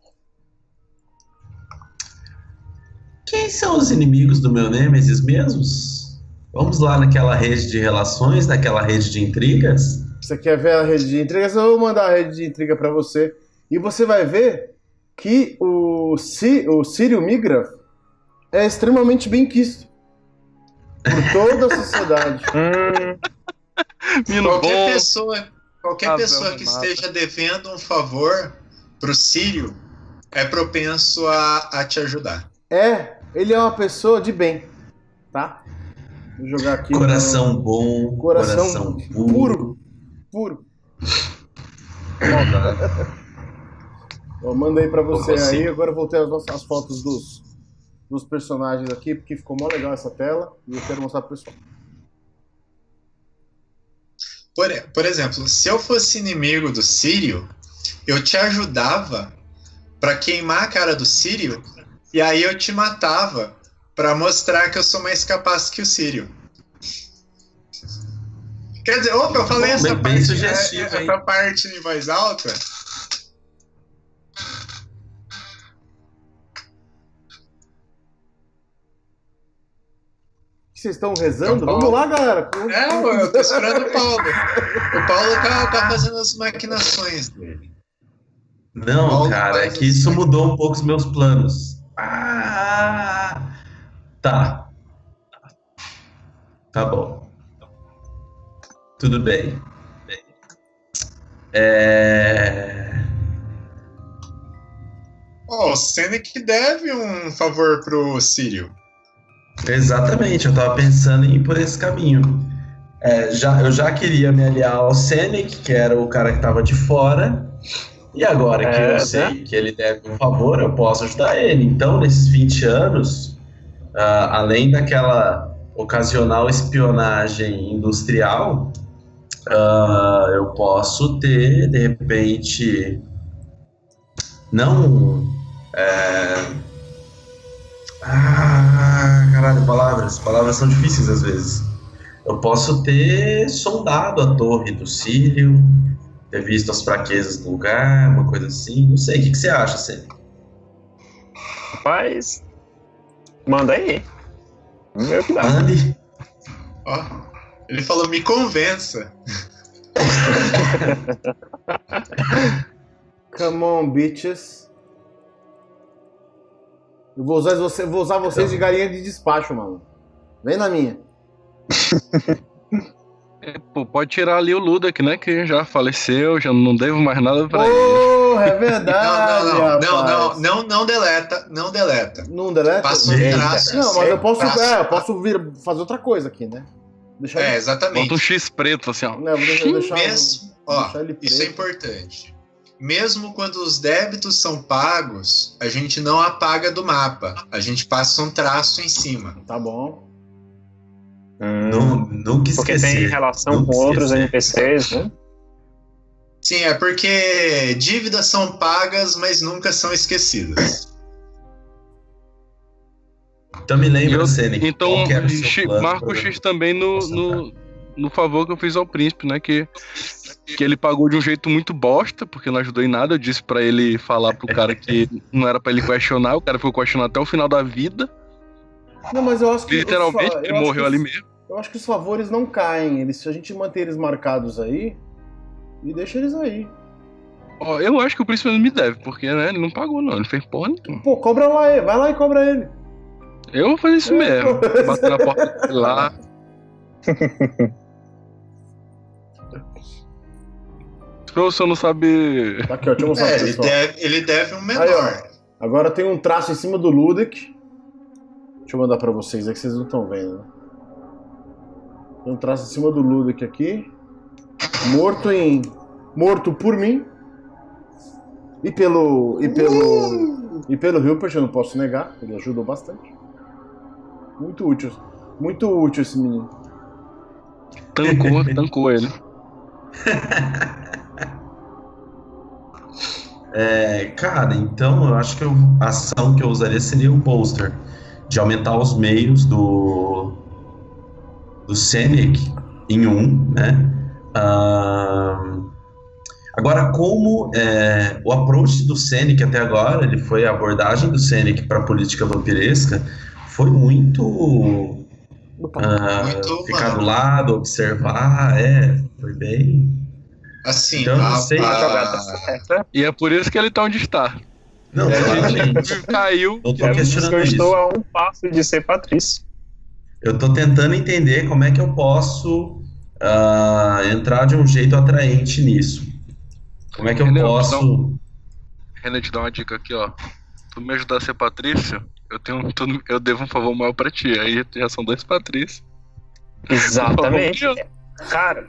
Quem são os inimigos do meu Nêmesis mesmos? Vamos lá naquela rede de relações, naquela rede de intrigas? Você quer ver a rede de intrigas? Eu vou mandar a rede de intriga pra você. E você vai ver que o Sírio Migra é extremamente bem quisto por toda a sociedade. Menino Qualquer bom. pessoa que Mata. esteja devendo um favor pro Sírio é propenso a te ajudar. Ele é uma pessoa de bem, tá? Vou jogar aqui. Coração bom, Coração puro. Puro. Eu mandei pra você Como assim? aí, agora eu voltei as fotos dos personagens aqui, porque ficou mó legal essa tela, e eu quero mostrar pro pessoal. Por exemplo, se eu fosse inimigo do Sírio, eu te ajudava pra queimar a cara do Sírio, e aí eu te matava pra mostrar que eu sou mais capaz que o Sírio. Quer dizer, opa, eu falei Bom, bem sugestivo, hein? essa parte em voz alta. Vocês estão rezando? É o Paulo. Vamos lá, galera. Eu tô esperando o Paulo. O Paulo tá fazendo as maquinações dele. Não, Paulo cara, é faz que assim. isso mudou um pouco os meus planos. Tá. Tá bom. Tudo bem. O Senec deve um favor pro Sírio. Exatamente, eu tava pensando em ir por esse caminho. Eu já queria me aliar ao Senec, que era o cara que tava de fora, e agora que eu sei que ele deve um favor, eu posso ajudar ele. Então, nesses 20 anos, além daquela ocasional espionagem industrial, eu posso ter, de repente, não... caralho, palavras são difíceis às vezes. Eu posso ter sondado a torre do Sírio, ter visto as fraquezas do lugar, uma coisa assim, não sei, o que você acha, Cê? Rapaz, manda aí. Vamos ver o que dá. Mande. Ó, ele falou, me convença. Come on, bitches. Eu vou usar vocês de galinha de despacho, mano. Vem na minha. Pô, pode tirar ali o Ludwig, né? Que já faleceu, já não devo mais nada pra ele. Porra, é verdade, rapaz. Não deleta. Não deleta? Passa um Eita. traço. Não, mas eu posso Passa- fazer outra coisa aqui, né? Deixar ele... exatamente. Bota um X preto, assim, ó. Não, vou deixar Mesmo, ele isso é preto. importante. Mesmo quando os débitos são pagos, a gente não apaga do mapa. A gente passa um traço em cima. Tá bom. Nunca esquecer. Porque tem relação Nunca com outros esquecer. NPCs, né? Sim, é porque dívidas são pagas, mas nunca são esquecidas. Então me lembra, Senec. Então, qual que era o seu plano marca o pra- X também no favor que eu fiz ao príncipe, né? Que ele pagou de um jeito muito bosta, porque não ajudou em nada. Eu disse pra ele falar pro cara que não era pra ele questionar. O cara ficou questionando até o final da vida. Não, mas eu acho que... Literalmente, ele morreu ali mesmo. Eu acho que os favores não caem. Se a gente manter eles marcados aí, e deixa eles aí. Ó, eu acho que o príncipe não me deve, porque, né, ele não pagou, não. Ele fez porra nenhuma. Pô, cobra lá ele. Vai lá e cobra ele. Eu vou fazer isso mesmo. Bater na porta dele lá. Se o professor não sabe. Tá aqui, ó. Deixa eu mostrar pro pessoal. Ele deve um Aí, menor. ó. Agora tem um traço em cima do Ludwig. Deixa eu mandar pra vocês, é que vocês não estão vendo, né? Tem um traço em cima do Ludwig aqui. Morto por mim. E pelo Hilbert, eu não posso negar. Ele ajudou bastante. Muito útil. Muito útil esse menino. Tancou ele. Cara, então eu acho que a ação que eu usaria seria o bolster, de aumentar os meios do Senec em 1, né? Agora, como o approach do Senec até agora, ele foi a abordagem do Senec para a política vampiresca, foi muito ficar do lado, observar, foi bem... Assim, Então, não sei. E é por isso que ele tá onde está. Não, E a claramente. gente caiu. Não tô É por isso que questionando eu estou isso. a um passo de ser Patrício. Eu tô tentando entender como é que eu posso entrar de um jeito atraente nisso. Como é que eu Entendeu? posso... Renan, te dá uma dica aqui, ó. Tu me ajudar a ser Patrício, eu devo um favor maior pra ti. Aí já são 2 Patrícios. Exatamente. Por favor. Cara,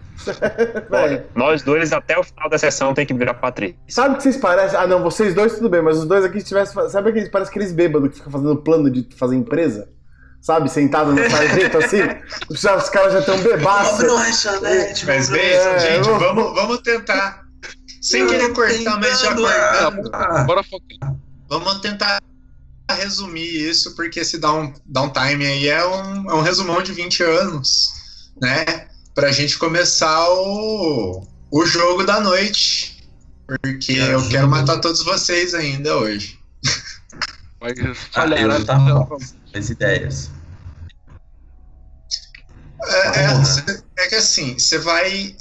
Velho, nós dois até o final da sessão tem que virar Patrício. sabe o que vocês parecem? Ah, não, vocês dois tudo bem, mas os dois aqui, se tivesse. Sabe aqueles, parece aqueles bêbados que ficam fazendo plano de fazer empresa? sabe, sentado na sarjeta assim. Os caras já estão bebaços. Mas bem, gente, vamos tentar. Sem querer cortar, mas já cortando. Bora focar. Vamos tentar resumir isso, porque esse downtime aí é um resumão de 20 anos, né? Pra gente começar o jogo da noite. Porque eu quero matar todos vocês ainda hoje. Mas eu tava com as ideias. É que assim, você vai...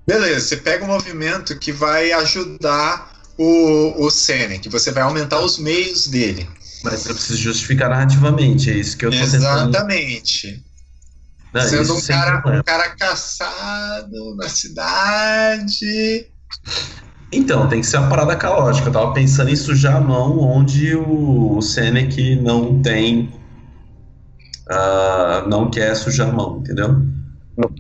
Beleza, você pega um movimento que vai ajudar o Senec, você vai aumentar os meios dele. Mas eu preciso justificar narrativamente, é isso que eu tô tentando... Exatamente. Não, sendo um cara caçado na cidade... Então, tem que ser uma parada caótica. Eu tava pensando em sujar a mão onde o Senec não tem... não quer sujar a mão, entendeu?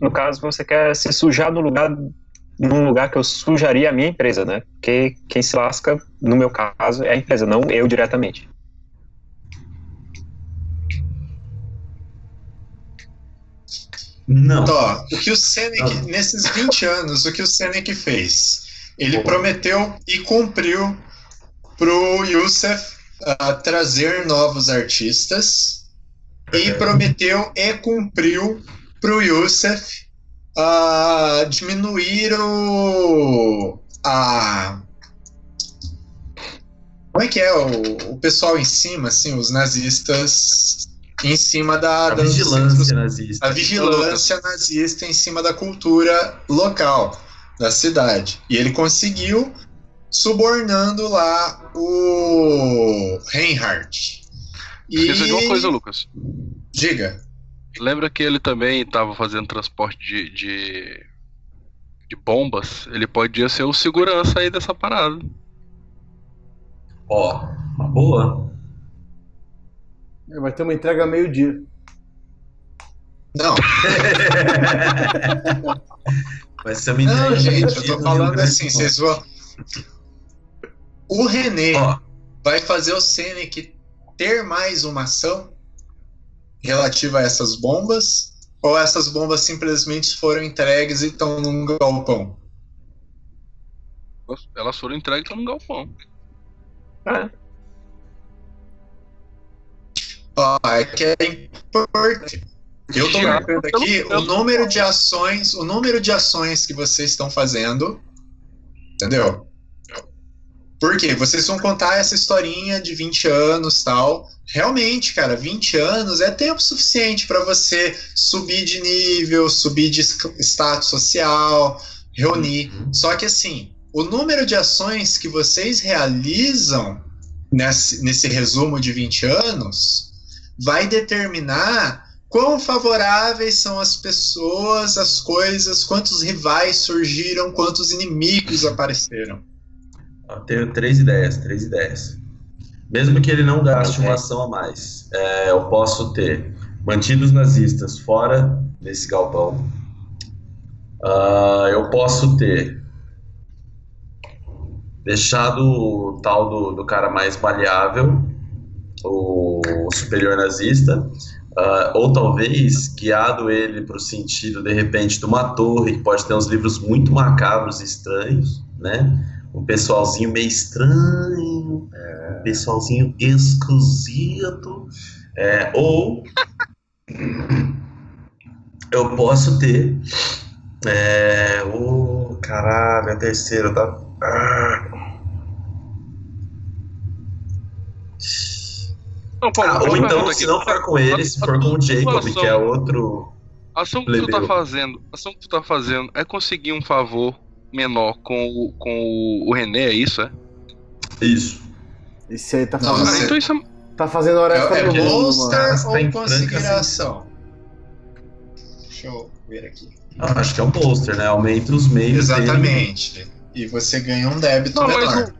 No caso, você quer se sujar num lugar que eu sujaria a minha empresa, né? Porque quem se lasca, no meu caso, é a empresa, não eu diretamente. Não. Ó, o que o Senec, nesses 20 anos, o que o Senec fez? Ele prometeu e cumpriu pro Youssef trazer novos artistas e prometeu e cumpriu pro Youssef diminuir como é que é o pessoal em cima, assim, os nazistas em cima da vigilância nazista. A vigilância nazista em cima da cultura local da cidade. E ele conseguiu, subornando lá o Reinhardt. Esqueci de uma coisa, Lucas. Diga. Lembra que ele também estava fazendo transporte de bombas? Ele podia ser o segurança aí dessa parada. Ó, uma boa. Vai ter uma entrega meio-dia. Não. Vai ser uma entrega. Não, gente, eu tô falando assim, vocês vão... O René vai fazer o Senec ter mais uma ação relativa a essas bombas, ou essas bombas simplesmente foram entregues e estão num galpão? Elas foram entregues e estão num galpão. É que é importante. Eu tô marcando aqui o número de ações que vocês estão fazendo, entendeu? Por quê? Vocês vão contar essa historinha de 20 anos e tal. Realmente, cara, 20 anos é tempo suficiente para você subir de nível, subir de status social, reunir. Só que assim, o número de ações que vocês realizam nesse resumo de 20 anos vai determinar quão favoráveis são as pessoas, as coisas, quantos rivais surgiram, quantos inimigos apareceram. Eu tenho três ideias. Mesmo que ele não gaste uma ação a mais, eu posso ter mantido os nazistas fora desse galpão. Eu posso ter deixado o tal do cara mais maleável, o superior nazista, ou talvez guiado ele para o sentido, de repente, de uma torre que pode ter uns livros muito macabros e estranhos, né? Um pessoalzinho meio estranho, um pessoalzinho esquisito, ou eu posso ter caralho, a terceira tá... ou então, se não for com ele, se for com o Jacob, que é outro... A ação que tu tá fazendo é conseguir um favor menor com o René, é isso, é? Isso. Esse aí tá fazendo... Então isso tá fazendo hora extra é do mundo, bolster mano. ou conseguir a ação? Deixa eu ver aqui. Acho que é um bolster, né? Aumenta os meios. Exatamente. Dele. E você ganha um débito menor.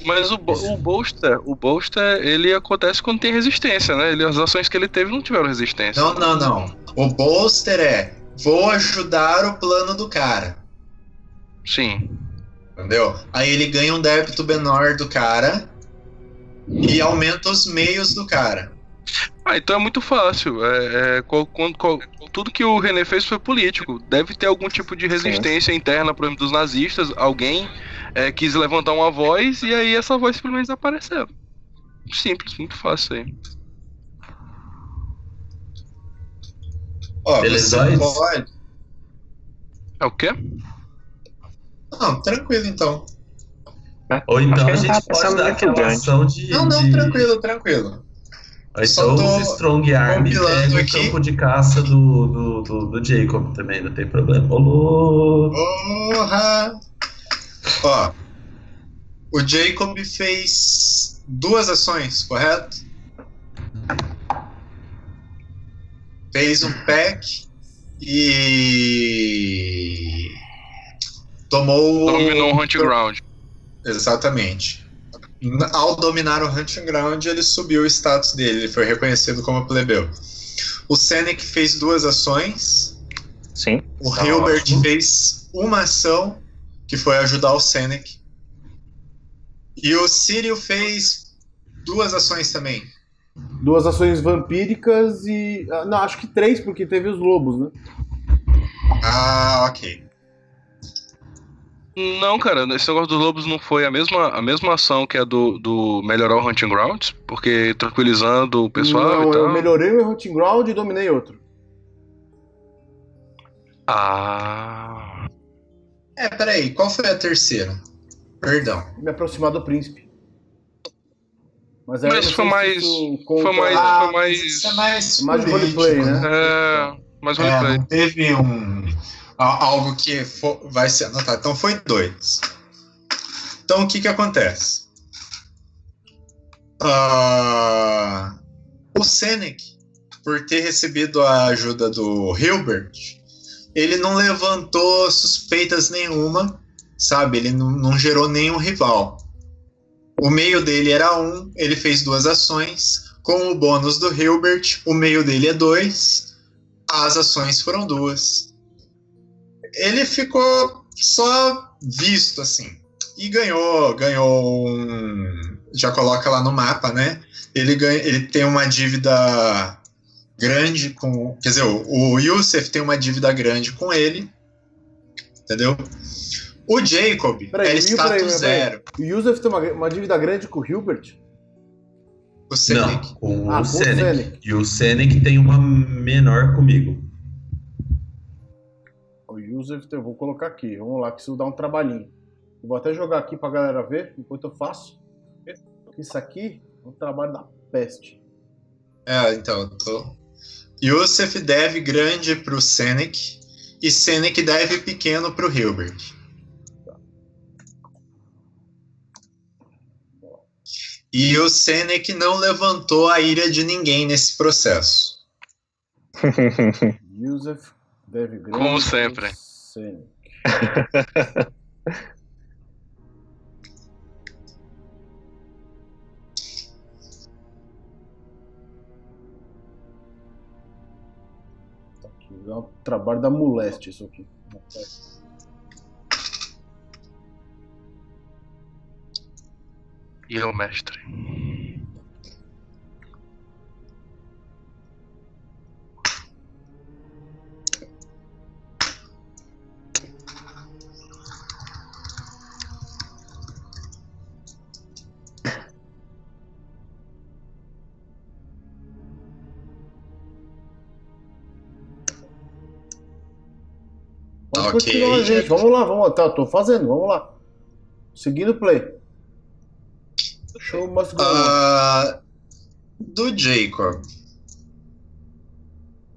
Mas o bolster, ele acontece quando tem resistência, né? As ações que ele teve não tiveram resistência. Não. O bolster vou ajudar o plano do cara. Sim. Entendeu? Aí ele ganha um débito menor do cara e aumenta os meios do cara. Ah, então é muito fácil. Tudo que o René fez foi político. Deve ter algum tipo de resistência interna, por exemplo, dos nazistas. Alguém quis levantar uma voz e aí essa voz simplesmente desapareceu. Simples, muito fácil aí. Ó, você Belezoides? pode. É o quê? Não, tranquilo então. Ou Acho então que a ele gente tava pode pensando dar muito aquela grande. ação de. Não, tranquilo. Ou Só então tô os Strong Arm e compilando pega o aqui. campo de caça do Jacob também, não tem problema. Ô, Porra! Ó, o Jacob fez 2 ações, correto? Fez um pack e tomou. Dominou o Hunting Ground. Exatamente. Ao dominar o Hunting Ground, ele subiu o status dele, ele foi reconhecido como plebeu. O Senec fez 2 ações. Sim. O Tá Hilbert ótimo. fez uma ação, que foi ajudar o Senec. E o Círio fez 2 ações também. 2 ações vampíricas e... não, acho que 3, porque teve os lobos, né? Ah, ok. Não, cara, esse negócio dos lobos não foi a mesma ação que a do melhorar o Hunting Grounds, porque tranquilizando o pessoal Não, e tal. eu melhorei o meu Hunting Ground e dominei outro. Ah. Peraí, qual foi a terceira? Perdão. Me aproximar do príncipe. Mas, aí eu Mas não foi sei se mais. isso conta- Foi mais. Ah, Foi mais. isso é mais mais político, roleplay, né? Mais roleplay. Não teve algo que vai ser anotado. Então foi 2. Então o que acontece? O Senec, por ter recebido a ajuda do Hilbert, ele não levantou suspeitas nenhuma, sabe? Ele não gerou nenhum rival. O meio dele era 1, ele fez 2 ações. Com o bônus do Hilbert, o meio dele é 2. As ações foram 2. Ele ficou só visto, assim. E ganhou já coloca lá no mapa, né? Ele tem uma dívida grande com... Quer dizer, o Yusef tem uma dívida grande com ele. Entendeu? O Jacob era status 0. O Yusef tem uma dívida grande com o Hilbert? O Senec. não, com com o o Senec. Senec. E o Senec tem uma menor comigo. O Yusef, eu vou colocar aqui. Vamos lá, que isso dá um trabalhinho. Eu vou até jogar aqui pra galera ver, enquanto eu faço. Isso aqui é um trabalho da peste. Então, Yusef deve grande pro Senec e Senec deve pequeno pro Hilbert. E o Senec não levantou a ira de ninguém nesse processo. Yusef deve grande Como pro sempre. Senec. Tá aqui, dá um trabalho da moleste isso aqui. E eu, mestre. Pode Ok. continuar, gente. Vamos lá. Tá, tô fazendo, vamos lá. Seguindo o play. Show must go on. Do Jacob.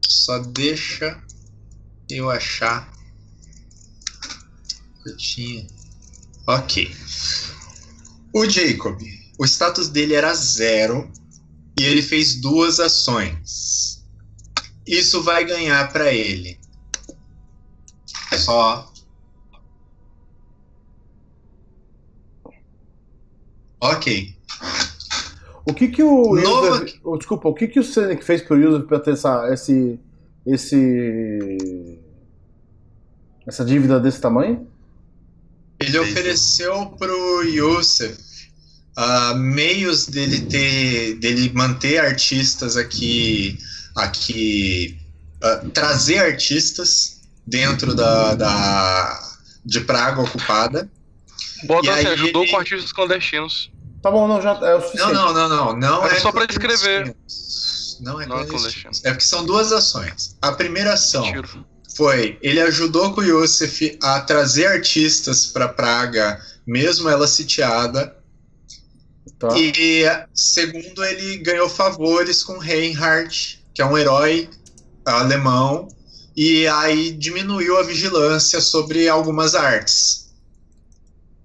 Só deixa eu achar. Curtinha. Ok. O Jacob, o status dele era 0 e ele fez 2 ações. Isso vai ganhar para ele. Só. Ok. O que o Nova- Yusef, desculpa, o que o Senec fez pro Yusef pra ter essa dívida desse tamanho? Ele ofereceu pro Yusef meios dele manter artistas aqui, trazer artistas dentro de Praga ocupada. Bota E assim, aí ajudou com artistas clandestinos. Tá bom, não, já é o suficiente. Não Era é só pra descrever. Não é Não é clandestino. clandestino. É porque são duas ações. A primeira ação Tiro. foi, ele ajudou com o Yusuf a trazer artistas para Praga, mesmo ela sitiada. Tá. E segundo, ele ganhou favores com Reinhard, que é um herói alemão, e aí diminuiu a vigilância sobre algumas artes.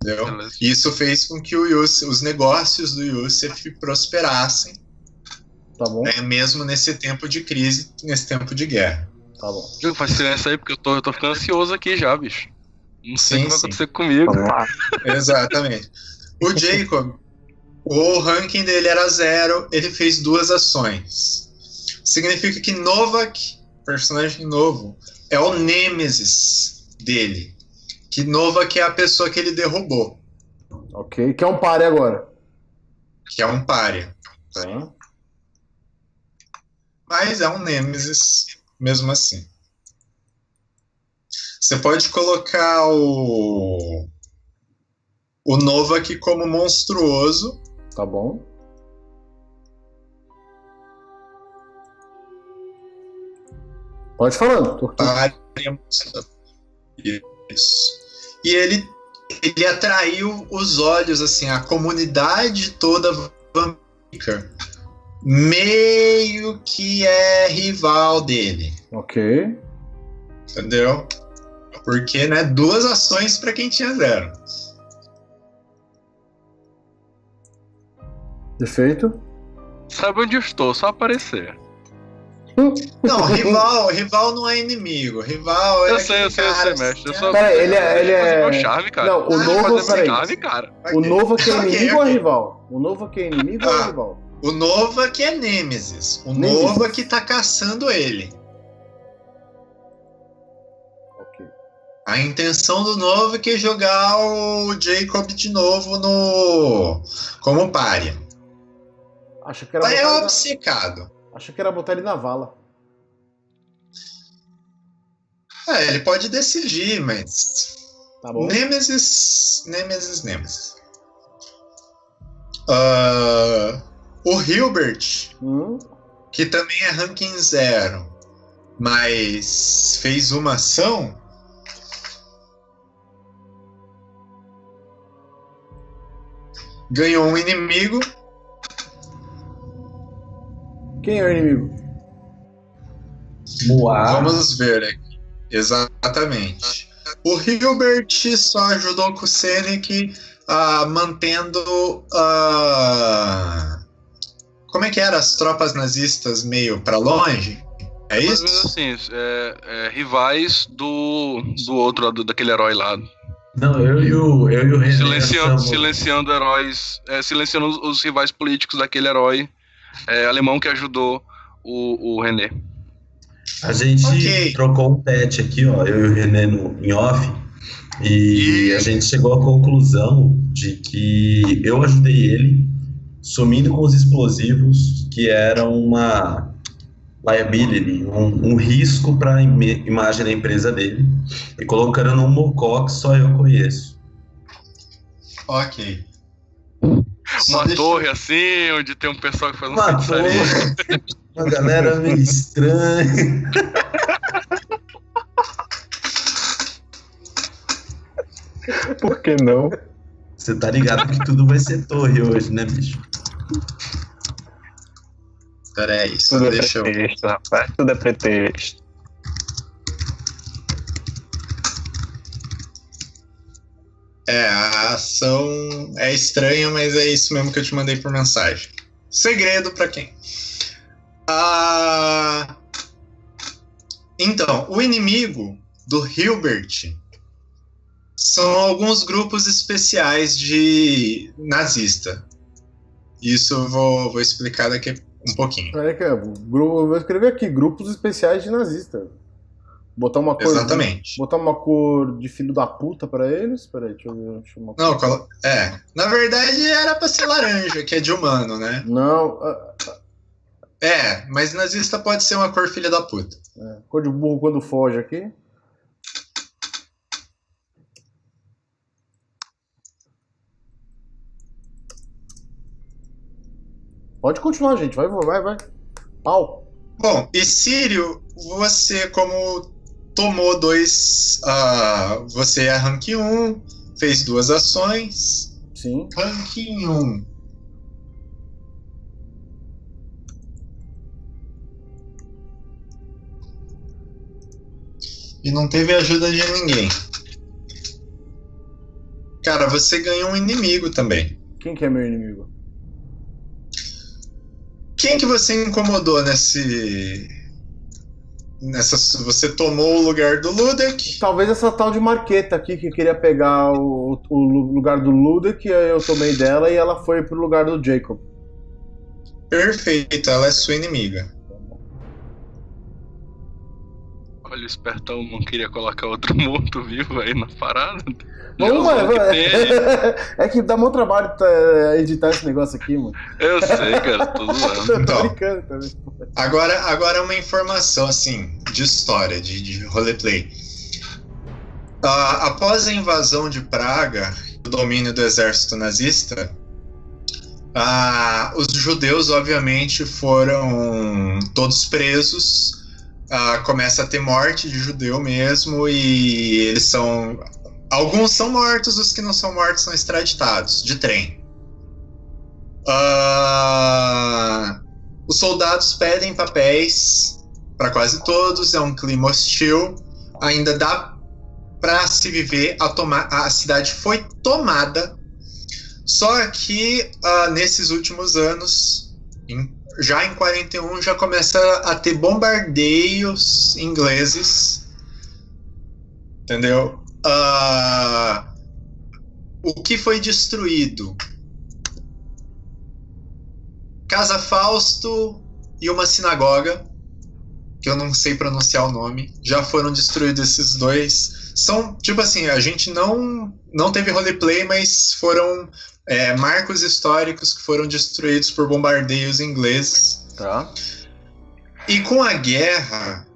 Entendeu? Beleza. Isso fez com que os negócios do Yusuf prosperassem, Tá bom, né, mesmo nesse tempo de crise, nesse tempo de guerra. tá bom. Diego, faz silêncio aí, porque eu tô ficando ansioso aqui já, bicho. Não sei o que vai Sim. acontecer comigo. Vamos lá. Exatamente. O Jacob, o ranking dele era 0, ele fez 2 ações. Significa que Novak, personagem novo, é o Nêmesis dele. Que Novak é a pessoa que ele derrubou, Ok, que é um pare agora. que é um pária. Tá. Mas é um Nêmesis mesmo assim. Você pode colocar o Novak como monstruoso. Tá bom. Pode falando. Pária. Isso. E ele atraiu os olhos, assim, a comunidade toda vampírica. Meio que é rival dele, Ok. entendeu? Porque, né, 2 ações para quem tinha 0. Perfeito. Sabe onde eu estou, só aparecer. Não, rival não é inimigo. Rival é Eu sei, mestre. Eu só Pera aí, ele é- fazer meu charme, cara. Não, o Eu vou novo, fazer meu peraí. charme, cara. O novo que é Ok, inimigo ou ok. rival? O novo que é inimigo ou Ah. rival? O Nova que é Nêmesis. O Nêmesis. Nova que tá caçando ele. Ok. A intenção do Nova é jogar o Jacob de novo como pária. Acho que era Mas é botar ele obcecado. Acho que era botar ele na vala. Ele pode decidir, mas Tá bom? Nêmesis. O Hilbert, que também é ranking 0, mas fez uma ação. Ganhou um inimigo. Quem é o inimigo? Moá. Vamos ver aqui. Exatamente. O Hilbert só ajudou com o Senec mantendo. Como é que era? As tropas nazistas meio pra longe? É Mais isso? ou menos assim, rivais do outro, daquele herói lá. Não, eu e o René Silenciando heróis, silenciando os rivais políticos daquele herói alemão que ajudou o René. A gente Ok. trocou um pet aqui, ó, eu e o René em off, e a gente chegou à conclusão de que eu ajudei ele sumindo com os explosivos, que eram uma liability, um risco para a imagem da empresa dele, e colocando num mocó que só eu conheço. Ok. Uma deixa- torre assim, onde tem um pessoal que faz um Uma feitiçaria. torre, uma galera meio estranha. Por que não? Você tá ligado que tudo vai ser torre hoje, né, bicho? Peraí, só Tudo é deixa eu. pretexto, rapaz. Tudo é pretexto. A ação é estranha, mas é isso mesmo que eu te mandei por mensagem. Segredo pra quem? Então, o inimigo do Hilbert são alguns grupos especiais de nazista. Isso eu vou explicar daqui um pouquinho. Peraí que eu vou escrever aqui, grupos especiais de nazista. Botar uma cor. Exatamente. Botar uma cor de filho da puta pra eles? Peraí, deixa eu ver. Não, na verdade era pra ser laranja, que é de humano, né? Não. Mas nazista pode ser uma cor filha da puta. Cor de burro quando foge aqui. Pode continuar, gente. Vai. Pau. Bom, e Sírio, você como tomou 2... você é rank 1, fez 2 ações. Sim. Rank 1. E não teve ajuda de ninguém. Cara, você ganhou um inimigo também. Quem que é meu inimigo? Quem que você incomodou você tomou o lugar do Ludek? Talvez essa tal de Marqueta aqui, que queria pegar o lugar do Ludek, aí eu tomei dela e ela foi pro lugar do Jacob. Perfeito, ela é sua inimiga. Olha, o espertão não queria colocar outro morto-vivo aí na parada. Vamos, mano. É que dá muito trabalho editar esse negócio aqui, mano. Eu sei, cara, tô zoando. Eu tô Então, brincando também. Agora uma informação, assim, de história, de roleplay. Após a invasão de Praga, o domínio do exército nazista, os judeus, obviamente, foram todos presos. Começa a ter morte de judeu mesmo, e eles são... Alguns são mortos, os que não são mortos são extraditados de trem. Os soldados pedem papéis para quase todos, é um clima hostil, ainda dá para se viver. A cidade foi tomada, só que nesses últimos anos, já em 41, já começa a ter bombardeios ingleses, entendeu? O que foi destruído? Casa Fausto e uma sinagoga, que eu não sei pronunciar o nome, já foram destruídos esses dois. São, tipo assim, a gente não teve roleplay, mas foram marcos históricos que foram destruídos por bombardeios ingleses. Tá. E com a guerra,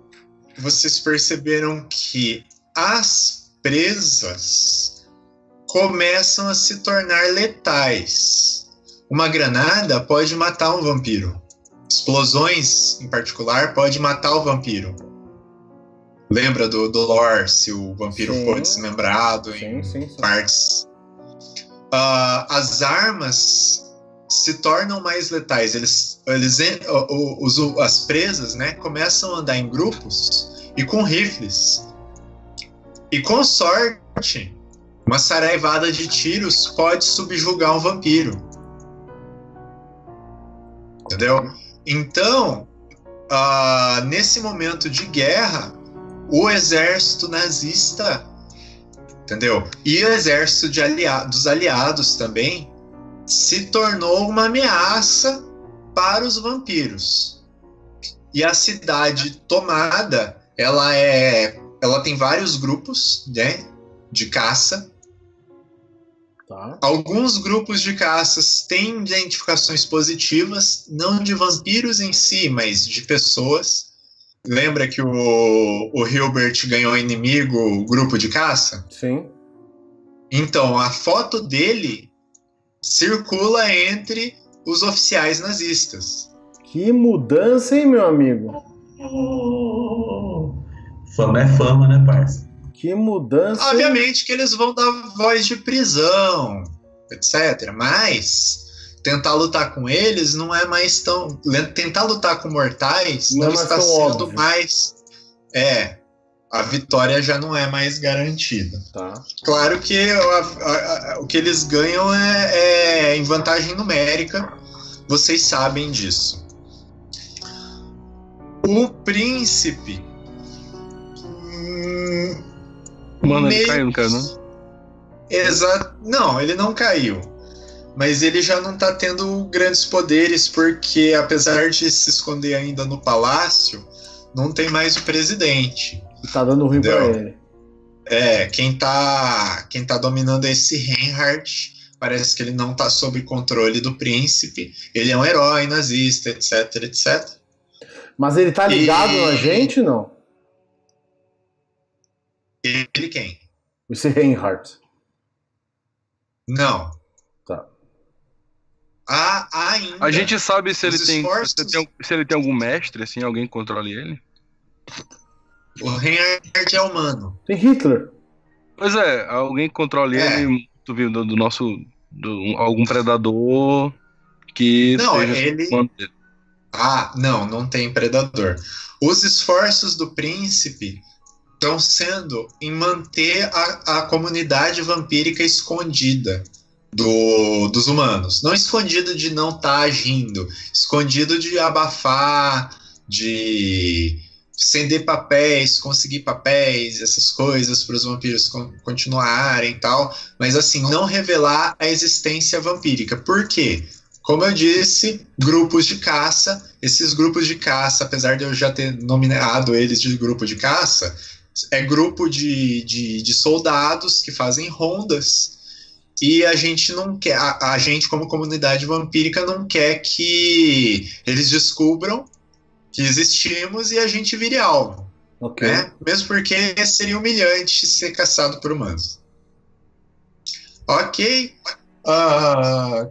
vocês perceberam que as presas começam a se tornar letais. Uma granada pode matar um vampiro. Explosões, em particular, pode matar o vampiro. Lembra do lore, se o vampiro for desmembrado em partes. As armas se tornam mais letais. As presas, né, começam a andar em grupos e com rifles. E com sorte, uma saraivada de tiros pode subjugar um vampiro. Entendeu? Então, nesse momento de guerra, o exército nazista, entendeu? E o exército dos aliados também se tornou uma ameaça para os vampiros. E a cidade tomada, ela tem vários grupos, né, de caça. Tá. Alguns grupos de caças têm identificações positivas, não de vampiros em si, mas de pessoas. Lembra que o Hilbert ganhou inimigo, grupo de caça? Sim. Então, a foto dele circula entre os oficiais nazistas. Que mudança, hein, meu amigo? Fama é fama, né, parça? Que mudança. Obviamente que eles vão dar voz de prisão, etc. Mas tentar lutar com eles não é mais tão... Tentar lutar com mortais não está sendo óbvio. mais... A vitória já não é mais garantida. Tá. Claro que o que eles ganham é em vantagem numérica. Vocês sabem disso. O príncipe... Mano, ele caiu, não caiu, não? Exato. Não, ele não caiu. Mas ele já não tá tendo grandes poderes, porque apesar de se esconder ainda no palácio, não tem mais o presidente. E tá dando ruim pra Entendeu? ele. Quem tá dominando é esse Reinhardt. Parece que ele não tá sob controle do príncipe. Ele é um herói nazista, etc, etc. Mas ele tá ligado na gente, não? Ele quem? Esse Reinhardt. Não. Tá. Ainda. A gente sabe se ele Os tem, esforços- se ele tem algum mestre, assim, alguém que controle ele? O Reinhardt é humano. Tem Hitler. Pois é, alguém que controle ele, tu viu, do nosso. Algum predador que Não, esteja ele- sob dele. Não tem predador. Os esforços do príncipe estão sendo em manter a comunidade vampírica escondida dos humanos. Não escondido de não estar agindo, escondido de abafar, de acender papéis, conseguir papéis, essas coisas para os vampiros continuarem e tal, mas assim, não revelar a existência vampírica. Por quê? Como eu disse, grupos de caça. Esses grupos de caça, apesar de eu já ter nomeado eles de grupo de caça, é grupo de soldados que fazem rondas. E a gente não quer, a gente como comunidade vampírica não quer que eles descubram que existimos e a gente vire alvo. Ok. Né? Mesmo porque seria humilhante ser caçado por humanos. Ok.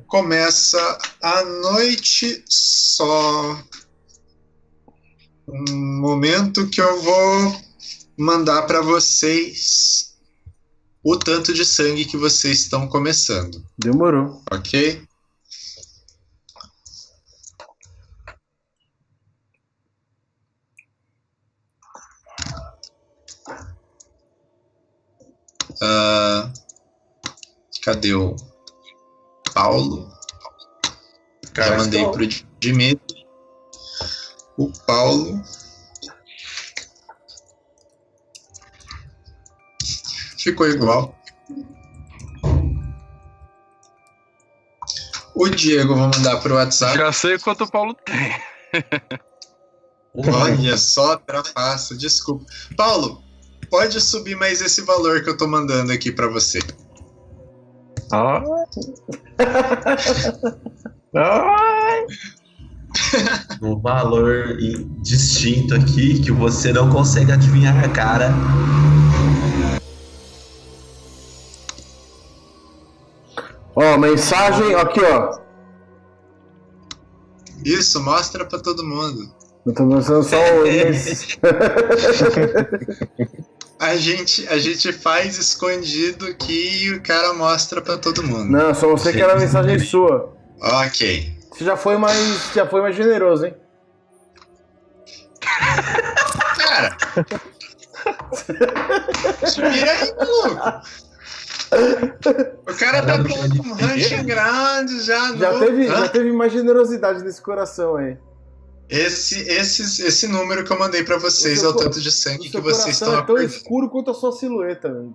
Começa a noite, só um momento que eu vou mandar para vocês o tanto de sangue que vocês estão começando, Demorou. ok? Cadê o Paulo? Já mandei pro Dimitri. O Paulo. Ficou igual. O Diego eu vou mandar pro WhatsApp. Já sei quanto o Paulo tem. Olha só, trapaça, desculpa. Paulo, pode subir mais esse valor que eu tô mandando aqui pra você. Um valor distinto aqui que você não consegue adivinhar a cara. Ó, mensagem, aqui, ó. Isso, mostra pra todo mundo. Eu tô mostrando só o. A gente faz escondido aqui e o cara mostra pra todo mundo. Não, só você que era a mensagem sua. Ok. Você já foi mais generoso, hein? Cara. Vira aí, maluco. O cara tá com um rancho grande já. Já teve mais generosidade nesse coração aí. Esse número que eu mandei pra vocês é o tanto de sangue que vocês estão é tão apertando. escuro quanto a sua silhueta, velho.